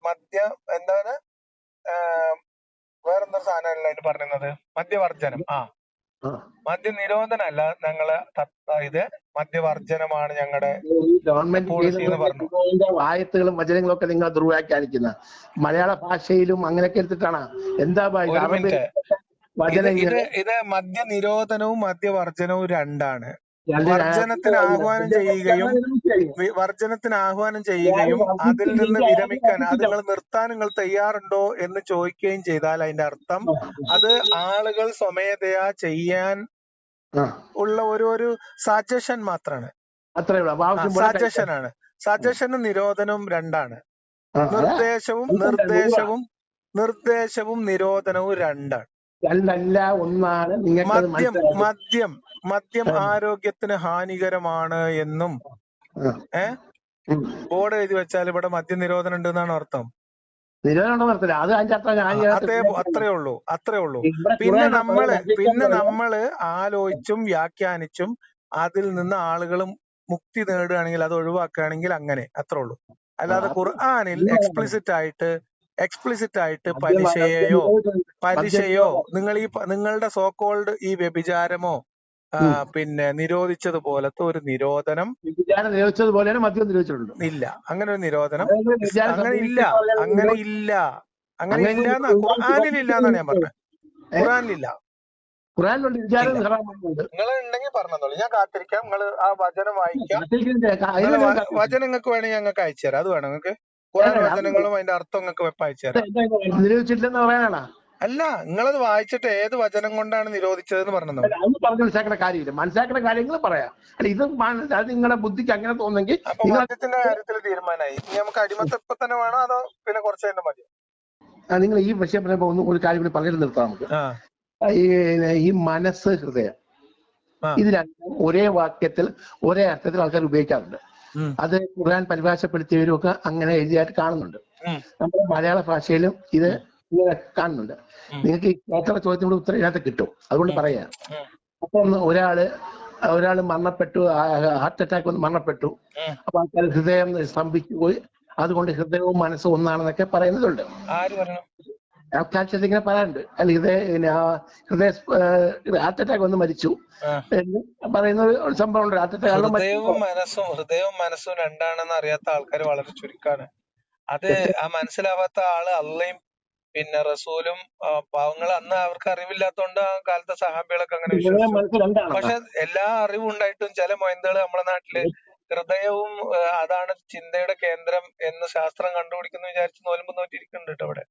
മദ്യ എന്താണ് വേറെന്താ സാധനമല്ല അതിന് പറഞ്ഞത്, മദ്യവർജനം. മദ്യ നിരോധനമല്ല, ഞങ്ങള് ഇത് മദ്യവർജനമാണ് ഞങ്ങളുടെ പോളിസി എന്ന് പറഞ്ഞു. ആയത്തുകളും വചനങ്ങളും ഒക്കെ നിങ്ങൾ ദുർവ്യാഖ്യാനിക്കുന്ന മലയാള ഭാഷയിലും അങ്ങനെയൊക്കെ എടുത്തിട്ടാണ്. എന്താ ഇത് മദ്യ നിരോധനവും മദ്യവർജനവും രണ്ടാണ്. വർജനത്തിന് ആഹ്വാനം ചെയ്യുകയും അതിൽ നിന്ന് വിരമിക്കാൻ, അത് നിങ്ങൾ നിർത്താൻ നിങ്ങൾ തയ്യാറുണ്ടോ എന്ന് ചോദിക്കുകയും ചെയ്താൽ അതിന്റെ അർത്ഥം അത് ആളുകൾ സ്വമേധയാ ചെയ്യാൻ ഉള്ള ഒരു സജഷൻ മാത്രമാണ്. സജഷനും നിരോധനവും രണ്ടാണ്. നിർദ്ദേശവും നിരോധനവും രണ്ടാണ്. ഒന്നാണ്. മദ്യം ആരോഗ്യത്തിന് ഹാനികരമാണ് എന്നും ബോർഡ് എഴുതി വെച്ചാൽ ഇവിടെ മദ്യ നിരോധനം ഉണ്ട് എന്നാണ് അർത്ഥം. അത്രേ ഉള്ളൂ. പിന്നെ നമ്മള് ആലോചിച്ചും വ്യാഖ്യാനിച്ചും അതിൽ നിന്ന് ആളുകളും മുക്തി നേടുകയാണെങ്കിൽ അത് ഒഴിവാക്കുകയാണെങ്കിൽ അങ്ങനെ അത്രേ ഉള്ളൂ. അല്ലാതെ ഖുർആനിൽ എക്സ്പ്ലിസിറ്റ് ആയിട്ട് പലിശയോ നിങ്ങളുടെ സോകോൾഡ് ഈ വ്യഭിചാരമോ പിന്നെ നിരോധിച്ചതുപോലത്തെ ഒരു നിരോധനം ഇല്ല. അങ്ങനെ ഒരു നിരോധനം അങ്ങനെ ഇല്ല ഖുർആനിലില്ല എന്നാണ് ഞാൻ പറഞ്ഞത്. ഖുർആനിലില്ല. നിങ്ങൾ ഉണ്ടെങ്കിൽ പറഞ്ഞോളൂ, ഞാൻ കാത്തിരിക്കാം. നിങ്ങൾ ആ വചനം വായിക്കാം. വചനം നിങ്ങൾക്ക് വേണമെങ്കിൽ ഞങ്ങൾക്ക് അയച്ചു തരാം. അത് വേണം നിങ്ങൾക്ക്? ഖുർആൻ വചനങ്ങളും അതിന്റെ അർത്ഥം നിങ്ങൾക്ക് വെപ്പ് അയച്ചു തരാം. അല്ല, നിങ്ങളത് വായിച്ചിട്ട് ഏത് വചനം കൊണ്ടാണ് നിരോധിച്ചതെന്ന് പറഞ്ഞത്? മനസ്സിലാക്കുന്ന കാര്യങ്ങൾ പറയാം. ഇത് നിങ്ങളുടെ ബുദ്ധിക്ക് അങ്ങനെ തോന്നുന്നെങ്കിൽ അപ്പൊ മദ്യത്തിന്റെ കാര്യത്തിൽ തീരുമാനമായി. നമുക്ക് അടിമത്തം ഇപ്പൊ തന്നെ വേണോ അതോ പിന്നെ കുറച്ച് കഴിഞ്ഞ മതി? നിങ്ങൾ ഈ വിഷയം പറയുമ്പോൾ ഒരു കാര്യം കൂടി പറഞ്ഞു നിർത്താം നമുക്ക്. ഈ മനസ്സ്, ഹൃദയം, ഇത് രണ്ടും ഒരേ വാക്യത്തിൽ ഒരേ അർത്ഥത്തിൽ ആൾക്കാർ ഉപയോഗിക്കാറുണ്ട്. അത് ഖുർആൻ പരിഭാഷപ്പെടുത്തിയവരും ഒക്കെ അങ്ങനെ എഴുതിയായിട്ട് കാണുന്നുണ്ട്. നമ്മുടെ മലയാള ഭാഷയിലും ഇത് കാണുന്നുണ്ട്. നിങ്ങൾക്ക് ഈ കേൾക്കുന്ന ചോദ്യത്തിനോട് ഉത്തരം ഇതിനകത്ത് കിട്ടും. അതുകൊണ്ട് പറയാം. അപ്പം ഒരാള് മരണപ്പെട്ടു, ഹാർട്ട് അറ്റാക്ക് വന്ന് മരണപ്പെട്ടു. അപ്പൊ ആൾക്കാർ ഹൃദയം സ്തംഭിച്ചു പോയി, അതുകൊണ്ട് ഹൃദയവും മനസ്സും ഒന്നാണെന്നൊക്കെ പറയുന്നതുണ്ട്. ആൾക്കാർ ഇങ്ങനെ പറയാറുണ്ട്. അല്ല, ഹൃദയ ഹാർട്ട് അറ്റാക്ക് വന്ന് മരിച്ചു എന്ന് പറയുന്ന ഒരു സംഭവം ഉണ്ട്. ഹാർട്ട് അറ്റാക്ക് ഹൃദയവും മനസ്സും രണ്ടാണെന്ന് അറിയാത്ത ആൾക്കാർ വളരെ ചുരുക്കാണ്. അത് ആ മനസ്സിലാവാത്ത ആള് അള്ളയും പിന്നെ റസൂലും പാവങ്ങൾ അന്ന് അവർക്ക് അറിവില്ലാത്തതുകൊണ്ട് ആ കാലത്തെ സഹാബികളൊക്കെ അങ്ങനെ വിശ്വസിച്ചു. പക്ഷെ എല്ലാ അറിവും ഉണ്ടായിട്ടും ചില മൊയന്തകള് നമ്മുടെ നാട്ടില് ഹൃദയവും അതാണ് ചിന്തയുടെ കേന്ദ്രം എന്ന് ശാസ്ത്രം കണ്ടുപിടിക്കുന്നു വിചാരിച്ച് നോലുമ്പ് നോറ്റിരിക്കുന്നുണ്ട് കേട്ടോ അവിടെ.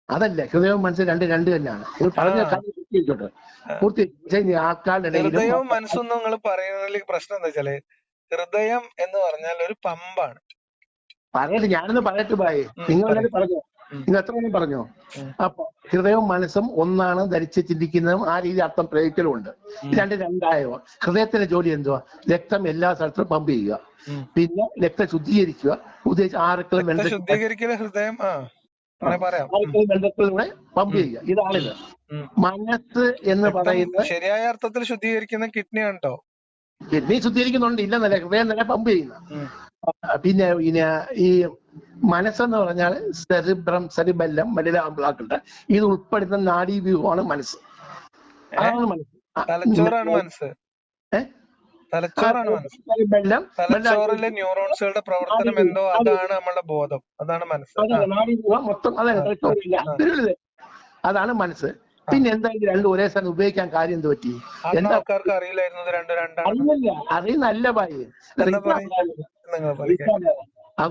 അതല്ല, ഹൃദയവും മനസ്സും രണ്ട് തന്നെയാണ്. ഹൃദയവും മനസ്സും നിങ്ങൾ പറയുന്നതിൽ പ്രശ്നം എന്താ വെച്ചാല്, ഹൃദയം എന്ന് പറഞ്ഞാൽ ഒരു പമ്പാണ്. പറയട്ടെ, ഞാനൊന്ന് പറയട്ടെ ബായി. നിങ്ങൾ പറഞ്ഞോ, നിങ്ങൾ എത്ര മണി പറഞ്ഞോ? അപ്പൊ ഹൃദയവും മനസ്സും ഒന്നാണ് ധരിച്ച് ചിന്തിക്കുന്നതും ആ രീതി അർത്ഥം പ്രയോഗിക്കലും ഉണ്ട്. രണ്ടായോ? ഹൃദയത്തിന്റെ ജോലി എന്തുവാ? രക്തം എല്ലാ സ്ഥലത്തും പമ്പ് ചെയ്യുക, പിന്നെ രക്തം ശുദ്ധീകരിക്കുക, ബന്ധത്തിലൂടെ പമ്പ് ചെയ്യുക. ഇതാണിത്. മനസ്സ് എന്ന് പറയുന്നത് ശരിയായ അർത്ഥത്തിൽ ശുദ്ധീകരിക്കുന്ന കിഡ്നിയാണ് കേട്ടോ. കിഡ്നി ശുദ്ധീകരിക്കുന്നുണ്ട്, ഇല്ലെന്നല്ല, ഹൃദയം തന്നെ പമ്പ് ചെയ്യുന്ന. പിന്നെ ഈ മനസ്സെന്ന് പറഞ്ഞാൽ സെറിബെല്ലം, മെഡുല, ഇത് ഉൾപ്പെടുന്ന നാഡീവ്യൂഹമാണ് മനസ്സ്. അതാണ് മനസ്സ്. തലച്ചോറിലെ ന്യൂറോൺസുകളുടെ പ്രവർത്തനം എന്തോ അതാണ് നമ്മളുടെ ബോധം, അതാണ് മനസ്സ്. നാഡീവ്യൂഹം മൊത്തം അതാണ് മനസ്സ്. പിന്നെ എന്താ ഇത് രണ്ടും ഒരേ സ്ഥലം ഉപയോഗിക്കാൻ കാര്യം എന്ത് പറ്റി? എന്താ ആൾക്കാർക്ക് അറിയില്ലായിരുന്നു? അറിയുന്നല്ല ഭായി.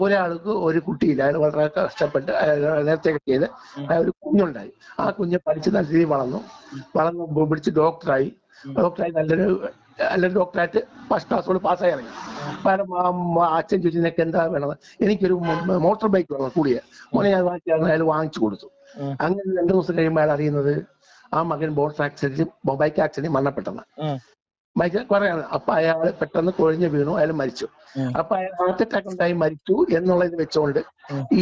ഒരാൾക്ക് ഒരു കുട്ടിയില്ല, അയാൾ വളരെ കഷ്ടപ്പെട്ട് നേരത്തെ ചെയ്ത് ഒരു കുഞ്ഞുണ്ടായി. ആ കുഞ്ഞ് പഠിച്ച് നല്ല രീതിയിൽ വളർന്നു പിടിച്ച് ഡോക്ടറായി നല്ലൊരു ഡോക്ടറായിട്ട് ഫസ്റ്റ് ക്ലാസ്സോട് പാസ്സായി ഇറങ്ങി. അച്ഛൻ ചോദിച്ചു, നിനക്ക് എന്താ വേണത്? എനിക്കൊരു മോട്ടോർ ബൈക്ക് വേണം കൂടിയ മോനെ, ഞാൻ അയാൾ വാങ്ങിച്ചു കൊടുത്തു. അങ്ങനെ 2 ദിവസം കഴിയുമ്പോൾ അയാൾ അറിയുന്നത് ആ മകൻ ബോട്ട് ആക്സിഡന്റിൽ ബൈക്ക് ആക്സിഡന്റിൽ മരണപ്പെട്ടത്. ബൈക്ക് കുറയാണ്. അപ്പൊ അയാൾ പെട്ടെന്ന് കുഴഞ്ഞു വീണു, അയാൾ മരിച്ചു. അപ്പൊ അയാൾ ഹാർട്ട് അറ്റാക്ക് ഉണ്ടായി മരിച്ചു എന്നുള്ളത് വെച്ചുകൊണ്ട്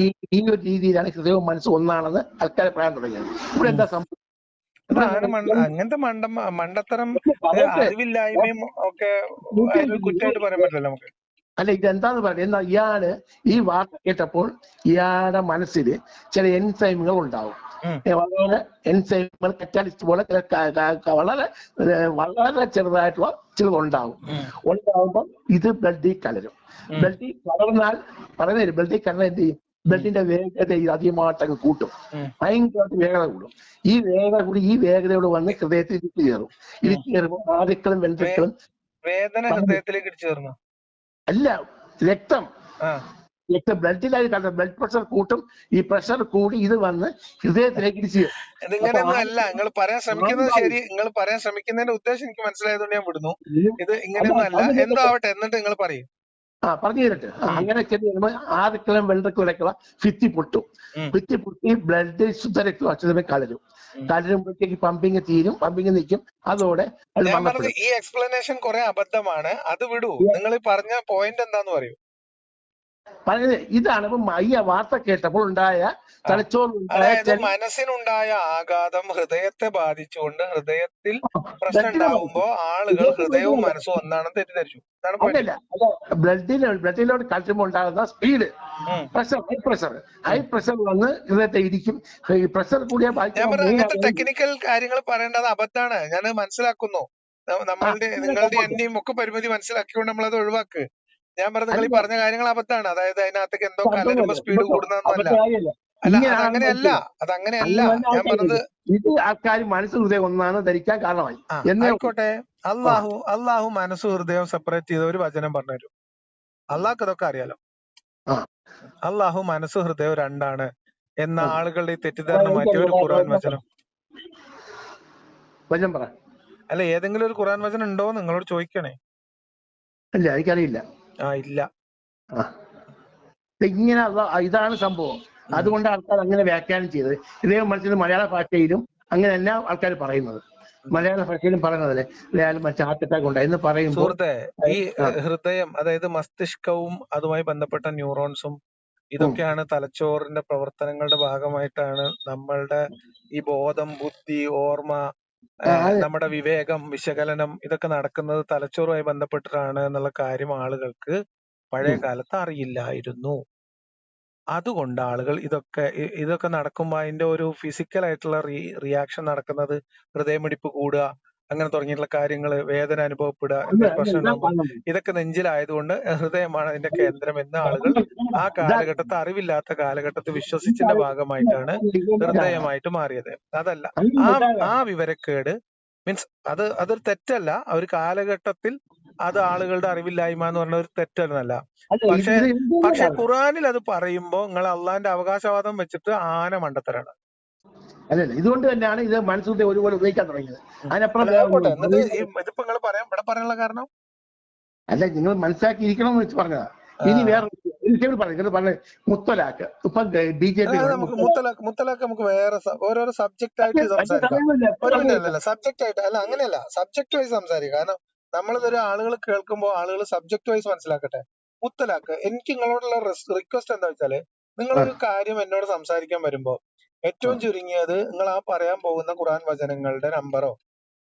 ഈ ഒരു രീതിയിലാണ് ഹൃദയവും മനസ്സും ഒന്നാണെന്ന് ആൾക്കാർ പറയാൻ തുടങ്ങിയത്. ഇവിടെ എന്താ സംഭവം? അങ്ങനത്തെ മണ്ടത്തരം അറിവില്ലായ്മയും ഒക്കെ കുറ്റമായിട്ട് പറയാൻ പറ്റില്ല നമുക്ക്. അല്ല, ഇതെന്താന്ന് പറയുന്നത്, എന്നാൽ ഇയാള് ഈ വാർത്ത കേട്ടപ്പോൾ ഇയാളുടെ മനസ്സിൽ ചില എൻസൈമുകൾ ഉണ്ടാവും. വളരെ എൻസൈമുകൾ കറ്റാലിസ്റ്റ് പോലെ വളരെ വളരെ ചെറുതായിട്ടുള്ള ചിലതുണ്ടാവും. ഉണ്ടാവുമ്പോൾ ഇത് ബ്ലഡിൽ കലരും. ബ്ലഡിൽ കലർന്നാൽ പറയുന്നത് ബ്ലഡിൽ കലർന്നാൽ എന്ത് ചെയ്യും? ബ്ലഡിന്റെ വേഗത അധികമായിട്ടങ്ങ് കൂട്ടും. ഭയങ്കരമായിട്ട് വേഗത കൂടും. ഈ വേഗത കൂടി ഈ വേഗതയോട് വന്ന് ഹൃദയത്തിൽ ഇടിച്ചു കയറും. ഇടിച്ചു കയറുമ്പോൾ ആദിക്കളും വെൻട്രിക്കിളും വേദന ഹൃദയത്തിലേക്ക് ഇടിച്ചു കയറുന്നു അല്ല, രക്തം ബ്ലഡിലായി കണ്ട ബ്ലഡ് പ്രഷർ കൂട്ടും. ഈ പ്രഷർ കൂടി ഇത് വന്ന് ഹൃദയത്തിലേക്ക് ഇടിച്ചു. ഇതിങ്ങനെയൊന്നും അല്ല നിങ്ങൾ പറയാൻ ശ്രമിക്കുന്നത്. ശരി, നിങ്ങൾ പറയാൻ ശ്രമിക്കുന്നതിന്റെ ഉദ്ദേശം എനിക്ക് മനസ്സിലായതുകൊണ്ട് ഞാൻ വിടുന്നു. ഇത് ഇങ്ങനെയൊന്നും അല്ല. എന്താവട്ടെ, എന്നിട്ട് നിങ്ങൾ പറയും. പറഞ്ഞു തരട്ടെ. അങ്ങനെ ചെല്ലുമ്പോൾ ആദിക്കളും വെള്ളക്കുളക്കുള്ള ഭിത്തി പൊട്ടും. ഭിത്തി പൊട്ടി ബ്ലഡ് ശുദ്ധരക്തം അക്ഷരമേ കലരും. കലരുമ്പോഴത്തേക്ക് പമ്പിങ് തീരും, പമ്പിങ് നിൽക്കും. അതോടെ ഈ എക്സ്പ്ലനേഷൻ കുറെ അബദ്ധമാണ്. അത് വിടൂ. നിങ്ങൾ പറഞ്ഞ പോയിന്റ് എന്താന്ന് പറയൂ. പറഞ്ഞത് ഇതാണ്. ഇപ്പൊ ഈ വാർത്ത കേട്ടപ്പോൾ ഉണ്ടായ അതായത് മനസ്സിനുണ്ടായ ആഘാതം ഹൃദയത്തെ ബാധിച്ചുകൊണ്ട് ഹൃദയത്തിൽ പ്രശ്നം ഉണ്ടാകുമ്പോ ആളുകൾ ഹൃദയവും മനസ്സും ഒന്നാണെന്ന് തെറ്റിദ്ധരിച്ചു. ബ്ലഡിലോട്ട് കലരുമ്പോൾ ഉണ്ടാകുന്ന സ്പീഡ്, ഹൈ പ്രഷർ വന്ന് ഹൃദയത്തെ ഇടിക്കും. പ്രഷർ കൂടിയ അങ്ങനത്തെ ടെക്നിക്കൽ കാര്യങ്ങൾ പറയേണ്ടത് അബദ്ധമാണ്. ഞാൻ മനസ്സിലാക്കുന്നു. നിങ്ങളുടെ എന്റെയും ഒക്കെ പരിമിതി മനസ്സിലാക്കിക്കൊണ്ട് നമ്മളത് ഒഴിവാക്ക്. ഞാൻ പറഞ്ഞ പറഞ്ഞ കാര്യങ്ങൾ അബദ്ധമാണ്. അതായത് അതിനകത്തേക്ക് എന്തോ കലരുമ്പോ സ്പീഡ് കൂടുന്നൊന്നുമല്ല. അല്ല, അതങ്ങനെയല്ല. ഞാൻ പറഞ്ഞത് ഇത് ആൾക്കാർ മനസ്സ് ഹൃദയം ഒന്നാണ് ധരിക്കാൻ കാരണമായി. ആയിക്കോട്ടെ. അള്ളാഹു മനസ്സ് ഹൃദയം സെപ്പറേറ്റ് ചെയ്ത ഒരു വചനം പറഞ്ഞുതരും. അള്ളാഹ്ക്ക് ഇതൊക്കെ അറിയാലോ. അള്ളാഹു മനസ്സ് ഹൃദയം രണ്ടാണ് എന്ന ആളുകളുടെ തെറ്റിദ്ധാരണ മാറ്റിയ ഒരു ഖുർആൻ വചനം പറ. അല്ല, ഏതെങ്കിലും ഒരു ഖുർആൻ വചനം ഉണ്ടോ നിങ്ങളോട് ചോദിക്കണേ. ഇല്ല, എനിക്കറിയില്ല. ഇല്ല. ഇങ്ങനെ ഇതാണ് സംഭവം. അതുകൊണ്ട് ആൾക്കാർ അങ്ങനെ വ്യാഖ്യാനം ചെയ്തത്. ഇതേ മനസ്സിൽ മലയാള ഭാഷയിലും അങ്ങനെ തന്നെ ആൾക്കാർ പറയുന്നത്. മലയാള ഭാഷയിലും പറയുന്നതല്ലേ മറ്റേ ഹാർട്ട് അറ്റാക്ക് ഉണ്ടായി എന്ന് പറയുമ്പോൾ. സുഹൃത്തെ, ഈ ഹൃദയം അതായത് മസ്തിഷ്കവും അതുമായി ബന്ധപ്പെട്ട ന്യൂറോൺസും ഇതൊക്കെയാണ് തലച്ചോറിന്റെ പ്രവർത്തനങ്ങളുടെ ഭാഗമായിട്ടാണ് നമ്മളുടെ ഈ ബോധം, ബുദ്ധി, ഓർമ്മ, നമ്മുടെ വിവേകം, വിശകലനം ഇതൊക്കെ നടക്കുന്നത് തലച്ചോറുമായി ബന്ധപ്പെട്ടിട്ടാണ് എന്നുള്ള കാര്യം ആളുകൾക്ക് പഴയ കാലത്ത് അറിയില്ലായിരുന്നു. അതുകൊണ്ട് ആളുകൾ ഇതൊക്കെ നടക്കുമ്പോൾ അതിന്റെ ഒരു ഫിസിക്കൽ ആയിട്ടുള്ള റിയാക്ഷൻ നടക്കുന്നത് ഹൃദയമിടിപ്പ് കൂടുക, അങ്ങനെ തുടങ്ങിയിട്ടുള്ള കാര്യങ്ങൾ, വേദന അനുഭവപ്പെടുക, എന്തെങ്കിലും പ്രശ്നം ഉണ്ടാകുമ്പോൾ ഇതൊക്കെ നെഞ്ചിലായതുകൊണ്ട് ഹൃദയമാണ് അതിന്റെ കേന്ദ്രം എന്ന് ആളുകൾ ആ കാലഘട്ടത്തെ അറിവില്ലാത്ത കാലഘട്ടത്തിൽ വിശ്വസിച്ചതിന്റെ ഭാഗമായിട്ടാണ് ഹൃദയമായിട്ട് മാറിയത്. അതല്ല, ആ വിവരക്കേട് മീൻസ് അതൊരു തെറ്റല്ല. ഒരു കാലഘട്ടത്തിൽ അത് ആളുകളുടെ അറിവില്ലായ്മ എന്ന് പറഞ്ഞ ഒരു തെറ്റല്ല. പക്ഷെ ഖുർആനിൽ അത് പറയുമ്പോ നിങ്ങൾ അള്ളാന്റെ അവകാശവാദം വെച്ചിട്ട് ആന മണ്ടത്തരാണ്. അല്ലല്ല, ഇതുകൊണ്ട് തന്നെയാണ് ഇത് മനസ്സിന്റെ ഒരുപോലെ ഉപയോഗിക്കാൻ തുടങ്ങിയത്. ഇതിപ്പോ നിങ്ങൾ ഇവിടെ പറയാനുള്ള കാരണം അല്ല, നിങ്ങൾ മനസ്സിലാക്കിയിരിക്കണം എന്ന് വെച്ച് പറഞ്ഞതാ. ഇനി വേറെ പറഞ്ഞ മുത്തലാഖ്. ഇപ്പൊ BJP മുത്തലാഖ് നമുക്ക് വേറെ ഓരോരോ സബ്ജക്ട് ആയിട്ട് സംസാരിക്കാം. സബ്ജക്ട് ആയിട്ട് അല്ല, അങ്ങനെയല്ല, സബ്ജക്ട് വൈസ് സംസാരിക്കാം. കാരണം നമ്മളിതൊരു ആളുകൾ കേൾക്കുമ്പോൾ ആളുകൾ സബ്ജക്ട് വൈസ് മനസ്സിലാക്കട്ടെ. മുത്തലാഖ്, എനിക്ക് നിങ്ങളോടുള്ള റിക്വസ്റ്റ് എന്താ വെച്ചാല്, നിങ്ങളൊരു കാര്യം എന്നോട് സംസാരിക്കാൻ വരുമ്പോ ഏറ്റവും ചുരുങ്ങിയത് നിങ്ങൾ ആ പറയാൻ പോകുന്ന ഖുർആൻ വചനങ്ങളുടെ നമ്പറോ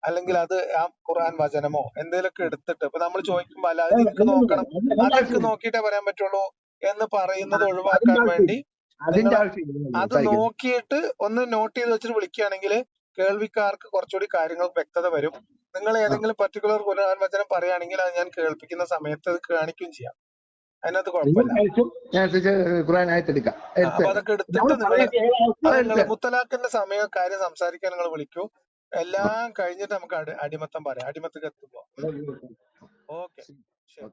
അല്ലെങ്കിൽ അത് ആ ഖുർആൻ വചനമോ എന്തെങ്കിലുമൊക്കെ എടുത്തിട്ട് ഇപ്പൊ നമ്മൾ ചോദിക്കുമ്പോ അല്ല അത് എനിക്ക് നോക്കണം, അതെനിക്ക് നോക്കിയിട്ടേ പറയാൻ പറ്റുള്ളൂ എന്ന് പറയുന്നത് ഒഴിവാക്കാൻ വേണ്ടി അത് നോക്കിയിട്ട് ഒന്ന് നോട്ട് ചെയ്ത് വെച്ചിട്ട് വിളിക്കുകയാണെങ്കിൽ കേൾവിക്കാർക്ക് കുറച്ചുകൂടി കാര്യങ്ങൾ വ്യക്തത വരും. നിങ്ങൾ ഏതെങ്കിലും പർട്ടിക്കുലർ ഖുർആൻ വചനം പറയുകയാണെങ്കിൽ അത് ഞാൻ കേൾപ്പിക്കുന്ന സമയത്ത് അത് കാണിക്കുകയും ചെയ്യാം. അതിനകത്ത് കുഴപ്പമില്ല. അപ്പൊ അതൊക്കെ എടുത്തിട്ട് നിങ്ങൾ മുത്തലാഖിന്റെ കാര്യം സംസാരിക്കാൻ നിങ്ങൾ വിളിക്കൂ. എല്ലാം കഴിഞ്ഞിട്ട് നമുക്ക് അടിമത്തം പറയാം. അടിമത്തക്ക് എത്തുമ്പോ. ഓക്കെ, ശരി.